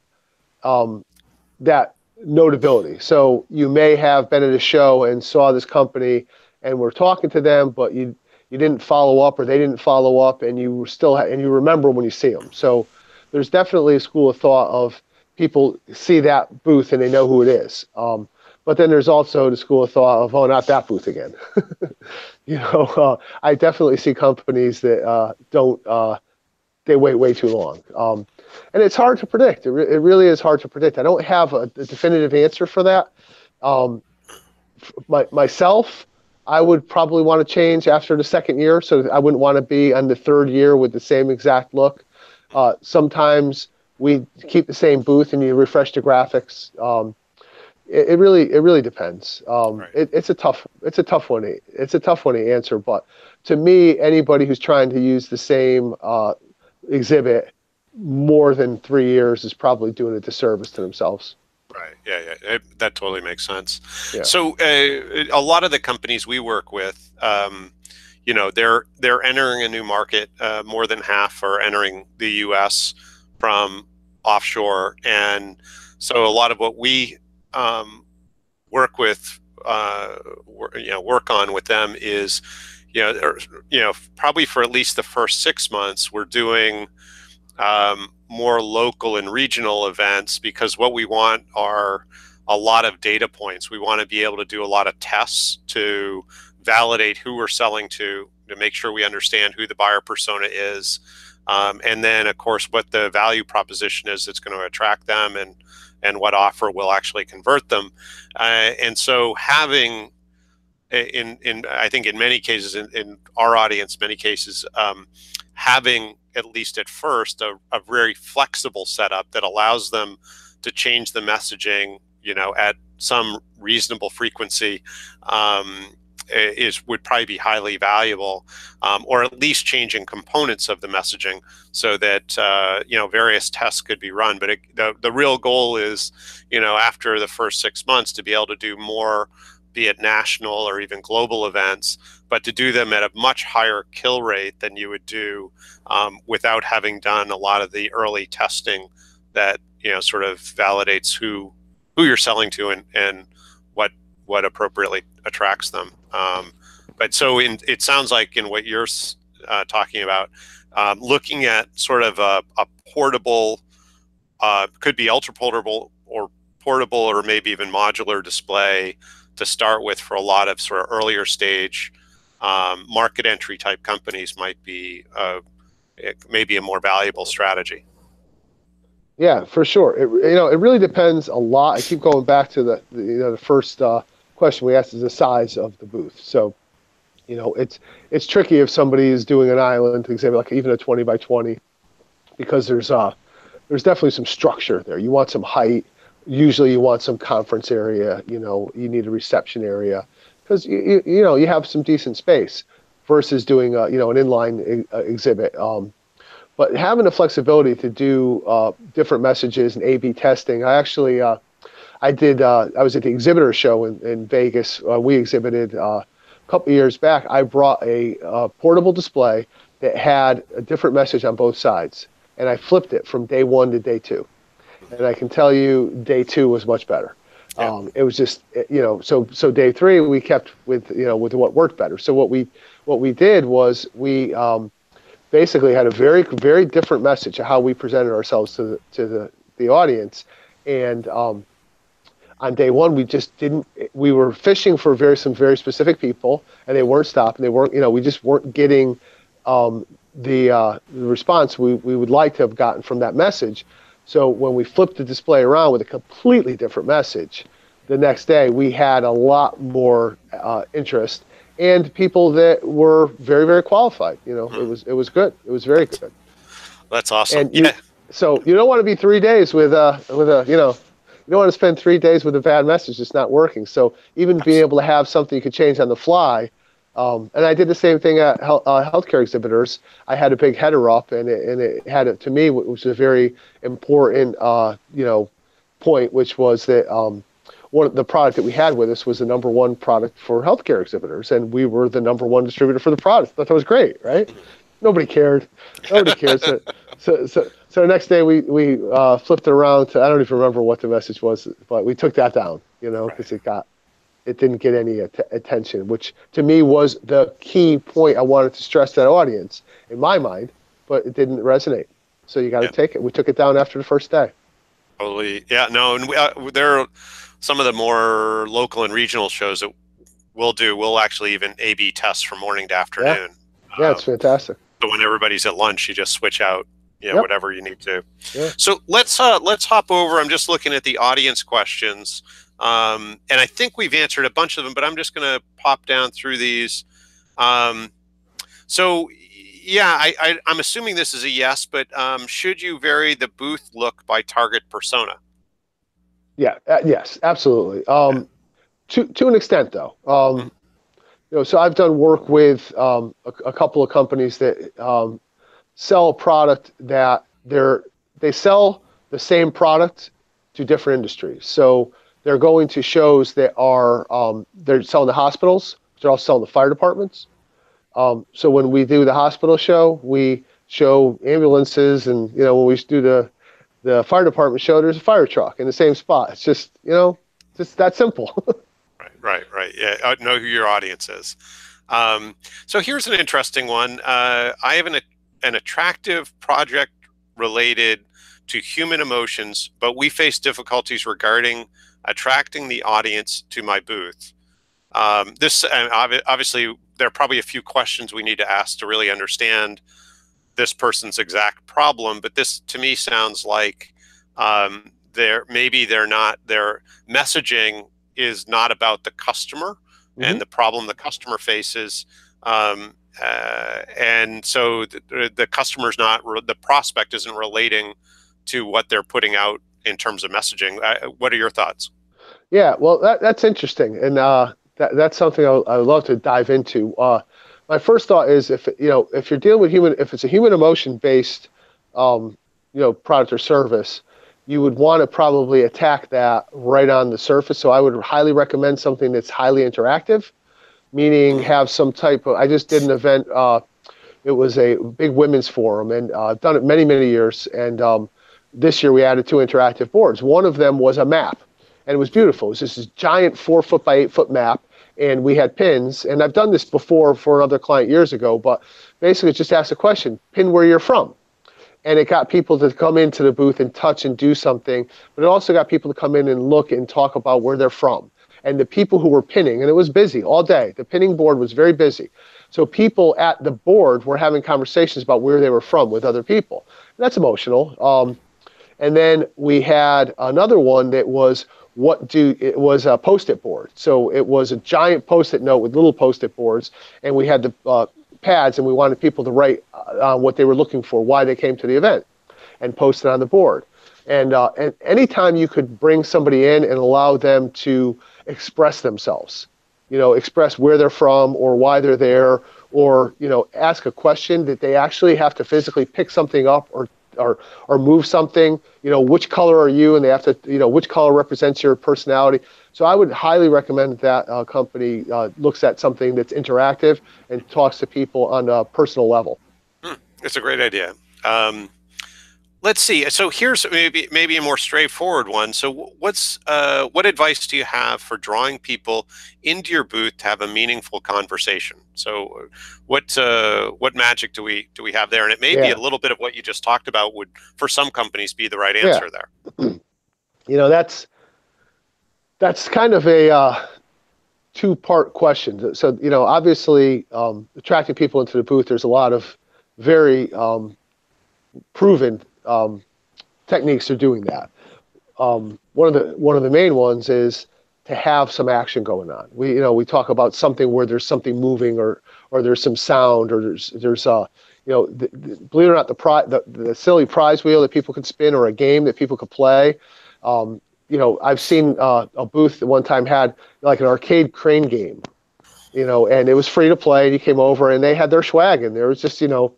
that notability. So you may have been at a show and saw this company and were talking to them, but you didn't follow up, or they didn't follow up, and you remember when you see them. So there's definitely a school of thought of people see that booth and they know who it is. But then there's also the school of thought of, oh, not that booth again. I definitely see companies that they wait way too long. And it's hard to predict. It really is hard to predict. I don't have a definitive answer for that. Myself, I would probably want to change after the second year, so I wouldn't want to be on the third year with the same exact look. Sometimes we keep the same booth and you refresh the graphics. It really depends. Right. It's a tough one. It's a tough one to answer. But to me, anybody who's trying to use the same exhibit more than 3 years is probably doing a disservice to themselves. Right. Yeah. That totally makes sense. Yeah. So a lot of the companies we work with, they're entering a new market. More than half are entering the U.S. from offshore, and so a lot of what we work with, work on with them is, probably for at least the first 6 months, we're doing more local and regional events, because what we want are a lot of data points. We want to be able to do a lot of tests to validate who we're selling to make sure we understand who the buyer persona is, and then of course what the value proposition is that's going to attract them, and what offer will actually convert them. And so having, I think in many cases, in our audience, many cases, having at least at first a very flexible setup that allows them to change the messaging, at some reasonable frequency, would probably be highly valuable, or at least changing components of the messaging so that various tests could be run. But the real goal is, after the first 6 months, to be able to do more, be it national or even global events, but to do them at a much higher kill rate than you would do without having done a lot of the early testing that sort of validates who you're selling to, and what appropriately attracts them. But so it sounds like in what you're talking about, looking at sort of a portable, could be ultra portable or maybe even modular display to start with for a lot of sort of earlier stage market entry type companies might be maybe a more valuable strategy. Yeah, for sure. It really depends a lot. I keep going back to the first question we asked is the size of the booth. So, it's tricky if somebody is doing an island exhibit, like even a 20 by 20, because there's definitely some structure there. You want some height. Usually you want some conference area. You need a reception area, because you have some decent space versus doing an inline exhibit. But having the flexibility to do different messages and A/B testing, I actually I was at the Exhibitors show in Vegas. We exhibited a couple of years back. I brought a portable display that had a different message on both sides, and I flipped it from day 1 to day 2. And I can tell you, day 2 was much better. Yeah. It was just, so day 3 we kept with what worked better. So what we did was we basically had a very, very different message of how we presented ourselves to the audience. And on day 1, we were fishing for some very specific people, and they weren't stopping. They weren't, we just weren't getting the response we would like to have gotten from that message. So when we flipped the display around with a completely different message, the next day we had a lot more interest and people that were very, very qualified. It was good. It was very good. That's awesome. And so you don't want to be 3 days with you don't want to spend 3 days with a bad message that's not working. So even being able to have something you could change on the fly. And I did the same thing at healthcare exhibitors. I had a big header up, and it had, to me, which was a very important, point, which was that the product that we had with us was the #1 product for healthcare exhibitors, and we were the #1 distributor for the product. I thought that was great, right? Nobody cared. Nobody cared. So the next day we flipped it around to, I don't even remember what the message was, but we took that down, because it didn't get any attention, which to me was the key point I wanted to stress to that audience in my mind, but it didn't resonate. So you got to take it. We took it down after the first day. Totally. Yeah, no, and there are some of the more local and regional shows that we'll actually even A/B test from morning to afternoon. Yeah, it's fantastic. So when everybody's at lunch, you just switch out, whatever you need to. Yeah. So let's hop over. I'm just looking at the audience questions. And I think we've answered a bunch of them, but I'm just going to pop down through these. So, yeah, I'm assuming this is a yes, but should you vary the booth look by target persona? Yeah, yes, absolutely. To an extent, though. So I've done work with a couple of companies that sell a product that they sell the same product to different industries. So they're going to shows that are they're selling to hospitals, they're also selling to fire departments, So when we do the hospital show, we show ambulances, and when we do the fire department show, there's a fire truck in the same spot. It's just just that simple. Right. Yeah, know who your audience is. So here's an interesting one. I have an attractive project related to human emotions, but we face difficulties regarding attracting the audience to my booth. This obviously there are probably a few questions we need to ask to really understand this person's exact problem, but this to me sounds like their messaging is not about the customer and the problem the customer faces, and so the customer's not, the prospect isn't relating to what they're putting out in terms of messaging. What are your thoughts? Yeah, well, that's interesting, and that's something I would love to dive into. My first thought is if you're dealing with if it's a human emotion based product or service, you would want to probably attack that right on the surface. So I would highly recommend something that's highly interactive, meaning have some type of. I just did an event. It was a big women's forum, and I've done it many, many years. And this year we added 2 interactive boards. One of them was a map, and it was beautiful. It was just this giant 4-foot by 8-foot map, and we had pins. And I've done this before for another client years ago, but basically just ask a question: pin where you're from. And it got people to come into the booth and touch and do something, but it also got people to come in and look and talk about where they're from. And the people who were pinning, and it was busy all day. The pinning board was very busy. So people at the board were having conversations about where they were from with other people. That's emotional. And then we had another one that was it was a Post-it board. So it was a giant Post-it note with little Post-it boards, and we had the pads, and we wanted people to write what they were looking for, why they came to the event, and post it on the board. And anytime you could bring somebody in and allow them to express themselves, express where they're from or why they're there, or ask a question that they actually have to physically pick something up or move something, which color are you, and they have to, which color represents your personality. So I would highly recommend that company looks at something that's interactive and talks to people on a personal level. It's a great idea. Let's see. So here's maybe a more straightforward one. So what advice do you have for drawing people into your booth to have a meaningful conversation? So what magic do we have there? And it may be a little bit of what you just talked about would, for some companies, be the right answer there. That's kind of a 2-part question. So obviously attracting people into the booth, there's a lot of very proven techniques for doing that. One of the main ones is to have some action going on. We talk about something where there's something moving, or there's some sound, or there's believe it or not, the silly prize wheel that people could spin, or a game that people could play. I've seen a booth that one time had like an arcade crane game, and it was free to play, and you came over and they had their swag in there. It was just a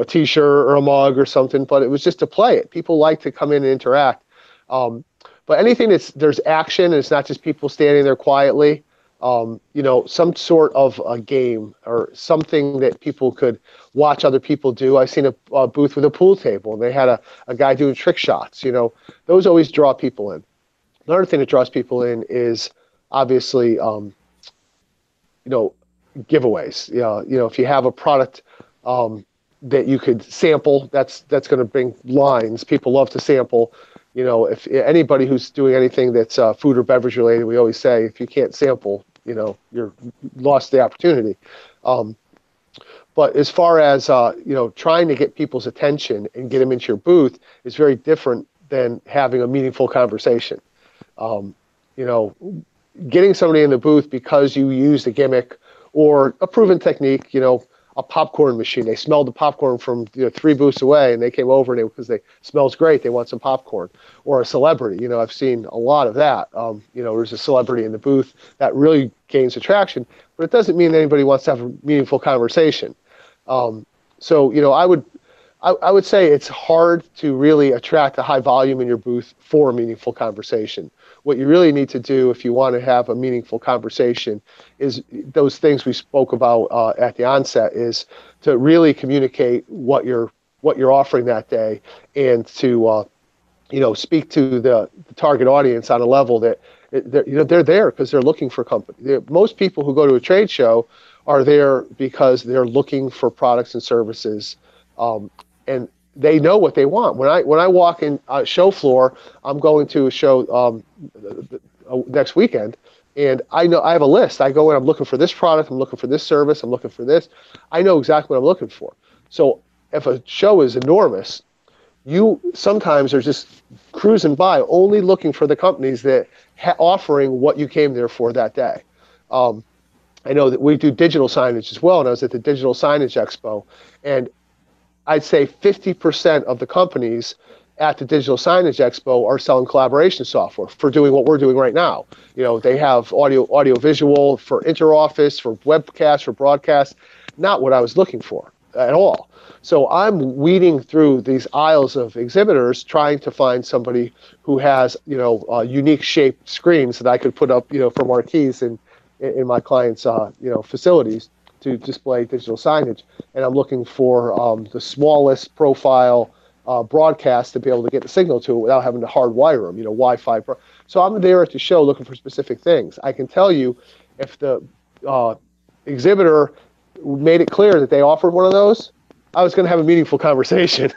T-shirt or a mug or something, but it was just to play it. People like to come in and interact. But anything there's action, and it's not just people standing there quietly, some sort of a game or something that people could watch other people do. I've seen a booth with a pool table, and they had a guy doing trick shots. Those always draw people in. Another thing that draws people in is obviously, giveaways. If you have a product that you could sample, that's going to bring lines. People love to sample. If anybody who's doing anything that's food or beverage related, we always say, if you can't sample, you're lost the opportunity. But as far as trying to get people's attention and get them into your booth is very different than having a meaningful conversation. Getting somebody in the booth because you used a gimmick or a proven technique, a popcorn machine. They smelled the popcorn from 3 booths away, and they came over because they smells great. They want some popcorn. Or a celebrity. I've seen a lot of that. There's a celebrity in the booth that really gains attraction, but it doesn't mean anybody wants to have a meaningful conversation. So I would I would say it's hard to really attract a high volume in your booth for a meaningful conversation. What you really need to do if you want to have a meaningful conversation is those things we spoke about at the onset, is to really communicate what you're offering that day, and to speak to the target audience on a level that they're there because they're looking for company. Most people who go to a trade show are there because they're looking for products and services, and they know what they want. When I walk in show floor, I'm going to a show next weekend, and I know I have a list. I go in, I'm looking for this product, I'm looking for this service, I'm looking for this. I know exactly what I'm looking for. So if a show is enormous, you sometimes are just cruising by, only looking for the companies that offering what you came there for that day. I know that we do digital signage as well, and I was at the Digital Signage Expo, and I'd say 50% of the companies at the Digital Signage Expo are selling collaboration software for doing what we're doing right now. They have audio visual for interoffice, for webcast, for broadcast. Not what I was looking for at all. So I'm weeding through these aisles of exhibitors, trying to find somebody who has, unique shaped screens that I could put up, for marquees in my clients' facilities to display digital signage. And I'm looking for the smallest profile broadcast to be able to get the signal to it without having to hardwire them, Wi-Fi. So I'm there at the show looking for specific things. I can tell you if the exhibitor made it clear that they offered one of those, I was going to have a meaningful conversation.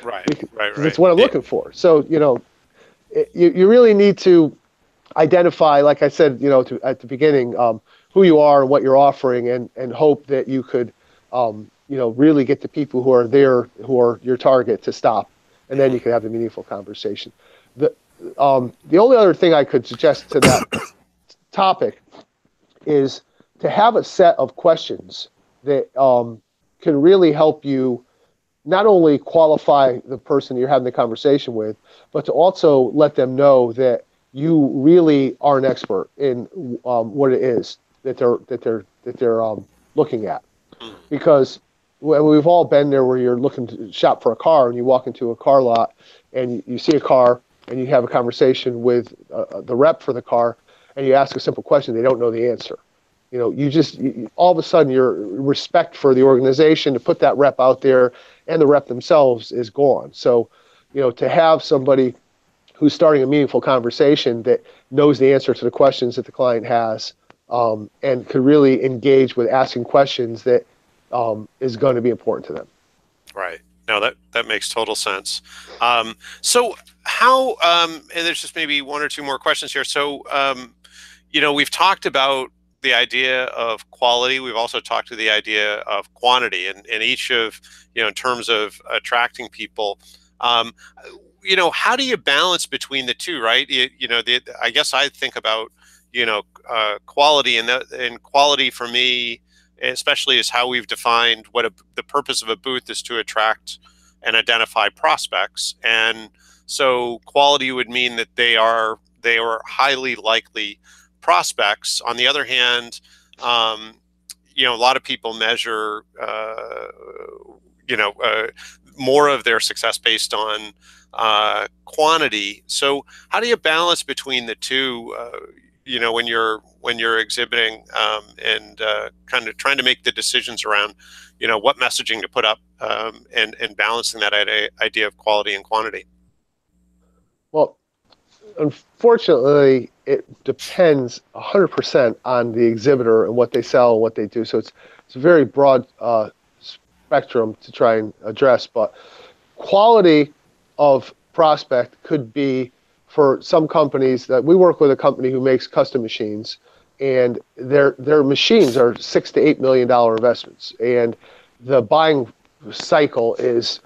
Right. That's what I'm looking for. So, you really need to identify, like I said, at the beginning, who you are and what you're offering, and hope that you could, really get the people who are there, who are your target, to stop, and then you can have a meaningful conversation. The only other thing I could suggest to that topic is to have a set of questions that can really help you not only qualify the person you're having the conversation with, but to also let them know that you really are an expert in what it is that they're looking at. Because we've all been there, where you're looking to shop for a car, and you walk into a car lot and you see a car, and you have a conversation with the rep for the car, and you ask a simple question, they don't know the answer. All of a sudden, your respect for the organization to put that rep out there and the rep themselves is gone. So, to have somebody who's starting a meaningful conversation that knows the answer to the questions that the client has, and could really engage with asking questions that is going to be important to them. Right. No, that makes total sense. So how, and there's just maybe one or two more questions here. So, we've talked about the idea of quality. We've also talked to the idea of quantity, and each of, in terms of attracting people, how do you balance between the two, right? I guess I think about, quality, and quality for me, especially, is how we've defined what the purpose of a booth is: to attract and identify prospects. And so quality would mean that they are highly likely prospects. On the other hand, a lot of people measure, more of their success based on quantity. So how do you balance between the two, when you're exhibiting, and kind of trying to make the decisions around, what messaging to put up, and balancing that idea of quality and quantity? Well, unfortunately, it depends 100% on the exhibitor and what they sell and what they do. So it's a very broad spectrum to try and address. But quality of prospect could be, for some companies, that we work with a company who makes custom machines, and their machines are $6 to $8 million investments, and the buying cycle is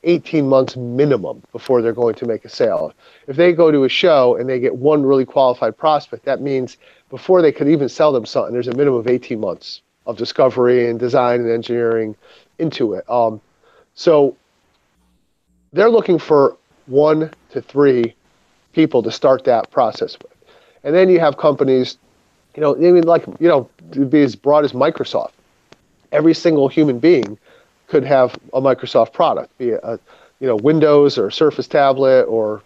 18 months minimum before they're going to make a sale. If they go to a show and they get one really qualified prospect, that means before they could even sell them something, there's a minimum of 18 months of discovery and design and engineering into it. So they're looking for 1 to 3 people to start that process with. And then you have companies, to be as broad as Microsoft. Every single human being could have a Microsoft product, be it a, Windows or Surface tablet or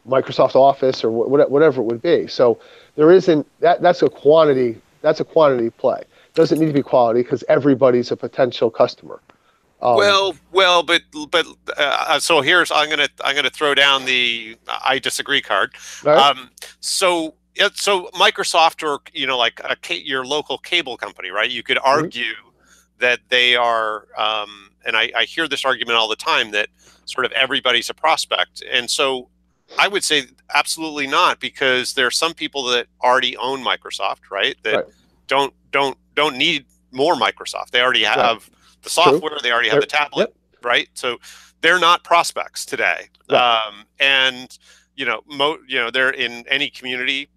Microsoft Office or whatever it would be. So there isn't that's a quantity play. It doesn't need to be quality because everybody's a potential customer. So here's I'm gonna throw down the I disagree card. Right? So Microsoft, or like your local cable company, right? You could argue that they are, and I hear this argument all the time, that sort of everybody's a prospect, and so I would say absolutely not, because there are some people that already own Microsoft, right? That don't need more Microsoft. They already have the software. They already have the tablet, right? So they're not prospects today. And they're in any community.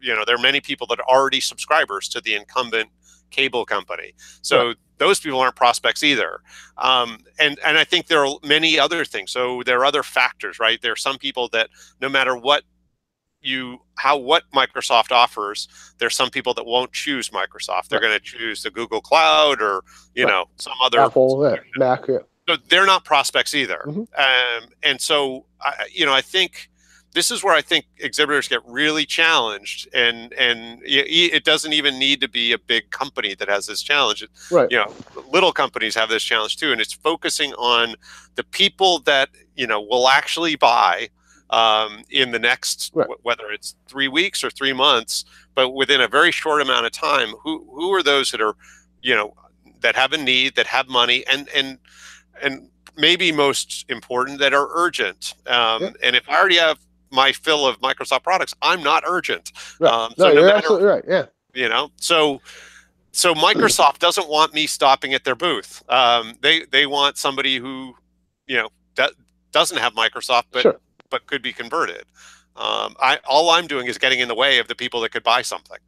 There are many people that are already subscribers to the incumbent cable company. So those people aren't prospects either. And I think there are many other things. So there are other factors, right? There are some people that no matter what Microsoft offers, there's some people that won't choose Microsoft. They're going to choose the Google Cloud or some other Apple, Mac. So they're not prospects either. And so I think this is where I think exhibitors get really challenged, and it doesn't even need to be a big company that has this challenge. Little companies have this challenge too, and it's focusing on the people that will actually buy in the next, whether it's 3 weeks or 3 months, but within a very short amount of time. Who are those that are that have a need, that have money, and maybe most important, that are urgent. And if I already have my fill of Microsoft products, I'm not urgent. You're absolutely right. Yeah. So Microsoft doesn't want me stopping at their booth. They want somebody who, doesn't have Microsoft, but could be converted. All I'm doing is getting in the way of the people that could buy something.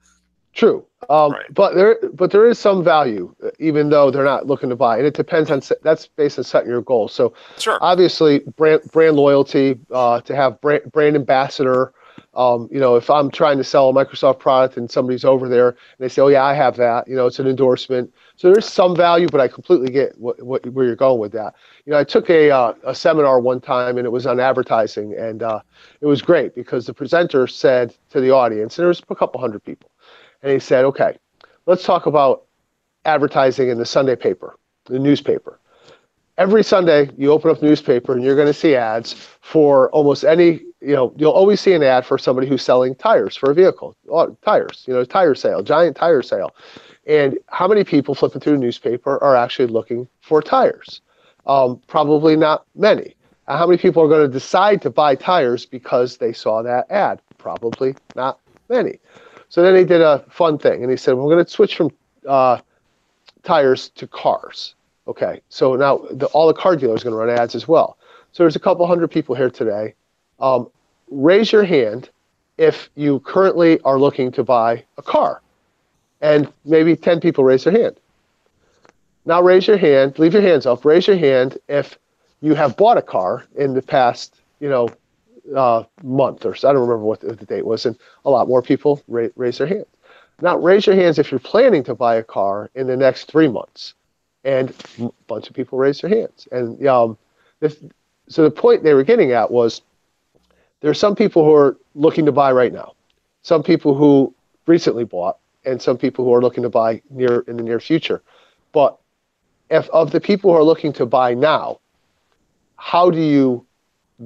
True. But there is some value, even though they're not looking to buy, and it depends on, that's based on setting your goals. So obviously brand loyalty, to have brand ambassador. If I'm trying to sell a Microsoft product and somebody's over there and they say, oh yeah, I have that, it's an endorsement. So there's some value, but I completely get where you're going with that. I took a seminar one time, and it was on advertising, and it was great because the presenter said to the audience, and there was a couple hundred people, and he said, okay, let's talk about advertising in the Sunday paper, the newspaper. Every Sunday, you open up the newspaper and you're going to see ads for almost any, you'll always see an ad for somebody who's selling tires for a vehicle. Tires, tire sale, giant tire sale. And how many people flipping through the newspaper are actually looking for tires? Probably not many. How many people are going to decide to buy tires because they saw that ad? Probably not many. So then he did a fun thing, and he said, we're going to switch from tires to cars. Okay, so now all the car dealers are going to run ads as well. So there's a couple hundred people here today. Raise your hand if you currently are looking to buy a car. And maybe 10 people raise their hand. Now raise your hand, leave your hands up, raise your hand if you have bought a car in the past, month or so. I don't remember what the date was, and a lot more people raise their hands. Now raise your hands if you're planning to buy a car in the next 3 months, and a bunch of people raise their hands. And so the point they were getting at was there are some people who are looking to buy right now, some people who recently bought, and some people who are looking to buy in the near future. But if of the people who are looking to buy now, how do you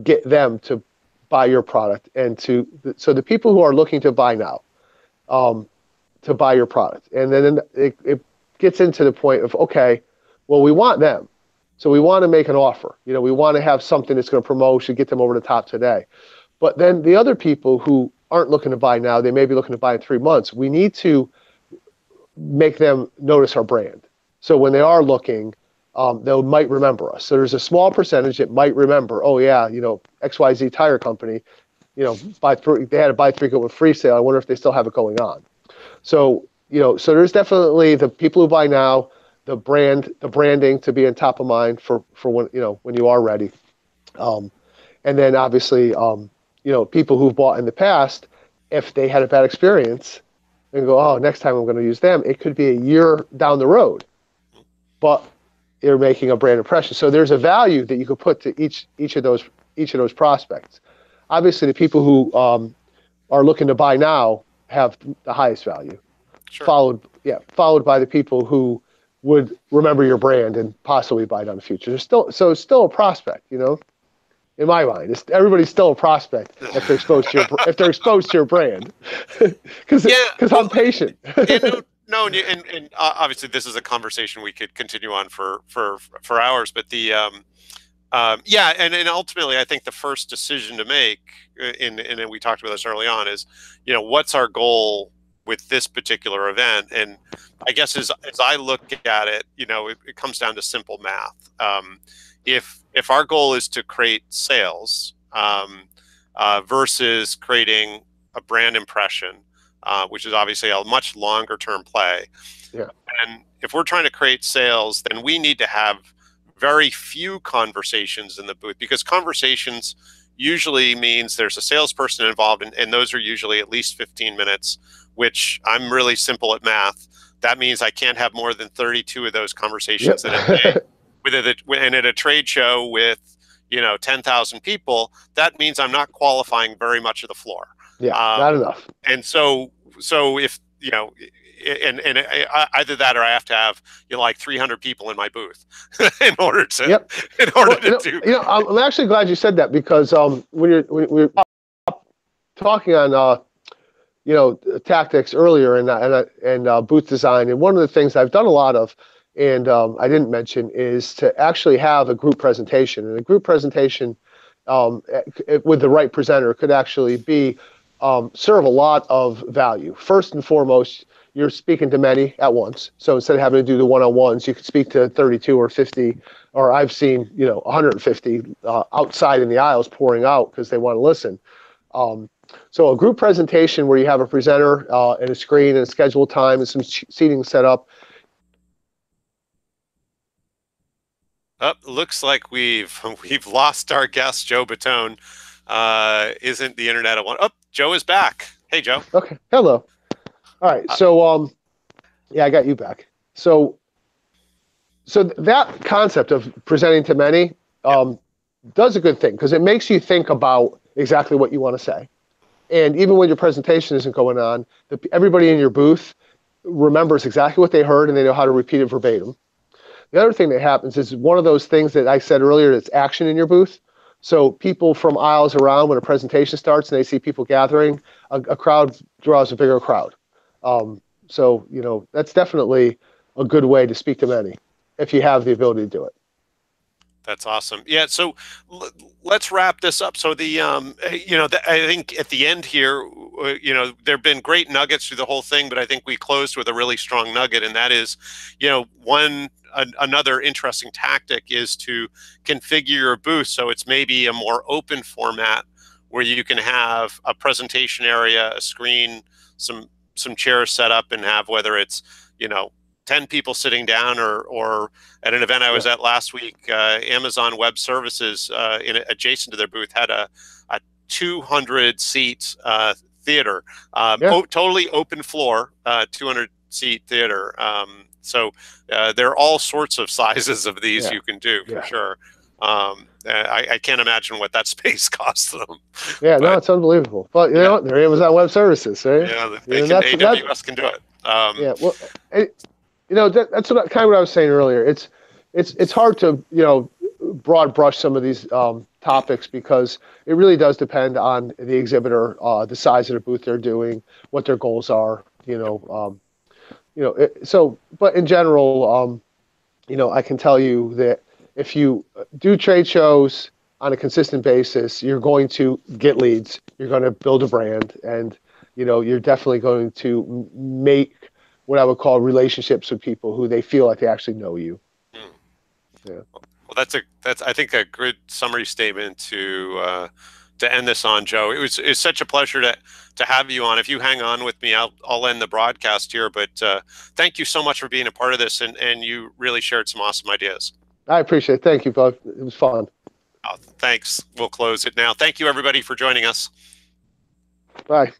get them to buy your product? And so the people who are looking to buy now, to buy your product, and then it gets into the point of, okay, well, we want them, so we want to make an offer. We want to have something that's going to promote, should get them over the top today. But then the other people who aren't looking to buy now, they may be looking to buy in 3 months. We need to make them notice our brand. So when they are looking, they might remember us. So there's a small percentage that might remember, oh yeah, XYZ tire company, they had a buy three get one free sale. I wonder if they still have it going on. So, so there's definitely the people who buy now, the branding to be on top of mind for when, when you are ready. And then obviously, people who've bought in the past, if they had a bad experience, and go, oh, next time I'm going to use them. It could be a year down the road. But you're making a brand impression. So there's a value that you could put to each of those prospects. Obviously, the people who are looking to buy now have the highest value, Sure. followed by the people who would remember your brand and possibly buy it in the future. It's still a prospect, you know. In my mind, everybody's still a prospect if they're exposed to your brand, because I'm patient. No, and obviously this is a conversation we could continue on for hours. But the and ultimately, I think the first decision to make, and we talked about this early on, is what's our goal with this particular event. And I guess as I look at it, it comes down to simple math. If our goal is to create sales versus creating a brand impression, which is obviously a much longer term play. Yeah. And if we're trying to create sales, then we need to have very few conversations in the booth, because conversations usually means there's a salesperson involved, and those are usually at least 15 minutes, which I'm really simple at math. That means I can't have more than 32 of those conversations in a day. And at a trade show with 10,000 people, that means I'm not qualifying very much of the floor. Yeah, not enough. And so if and either that, or I have to have like 300 people in my booth in order to do. I'm actually glad you said that, because when we're talking on tactics earlier and booth design, and one of the things I've done a lot of, and I didn't mention, is to actually have a group presentation. And a group presentation with the right presenter could actually be serve a lot of value. First and foremost, you're speaking to many at once. So instead of having to do the one-on-ones, you could speak to 32 or 50, or I've seen 150 outside in the aisles pouring out because they want to listen. So a group presentation where you have a presenter and a screen and a scheduled time and some seating set up. Looks like we've lost our guest, Joe Batone. Isn't the internet at one? Joe is back. Hey, Joe. Okay. Hello. All right. So, I got you back. So that concept of presenting to many does a good thing, because it makes you think about exactly what you want to say. And even when your presentation isn't going on, everybody in your booth remembers exactly what they heard, and they know how to repeat it verbatim. The other thing that happens is one of those things that I said earlier, that's action in your booth. So people from aisles around, when a presentation starts and they see people gathering, a crowd draws a bigger crowd. So that's definitely a good way to speak to many if you have the ability to do it. That's awesome. Yeah. So let's wrap this up. So I think at the end here, there've been great nuggets through the whole thing, but I think we closed with a really strong nugget, and that is, another interesting tactic is to configure your booth so it's maybe a more open format, where you can have a presentation area, a screen, some chairs set up, and have, whether it's 10 people sitting down, or at an event I was at last week, Amazon Web Services, adjacent to their booth, had a 200 seat theater, totally open floor, 200 seat theater. So there are all sorts of sizes of these you can do, for sure. I can't imagine what that space costs them. Yeah, no, it's unbelievable. But you know what? They're Amazon Web Services, right? Yeah, AWS can do it. That's kind of what I was saying earlier. It's hard to broad brush some of these topics, because it really does depend on the exhibitor, the size of the booth they're doing, what their goals are. But in general, I can tell you that if you do trade shows on a consistent basis, you're going to get leads, you're going to build a brand, and you're definitely going to make what I would call relationships with people who they feel like they actually know you. Yeah. Well, that's I think a good summary statement to end this on, Joe. It's such a pleasure to have you on. If you hang on with me, I'll end the broadcast here. But thank you so much for being a part of this, and you really shared some awesome ideas. I appreciate it. Thank you, Bud. It was fun. Thanks. We'll close it now. Thank you, everybody, for joining us. Bye.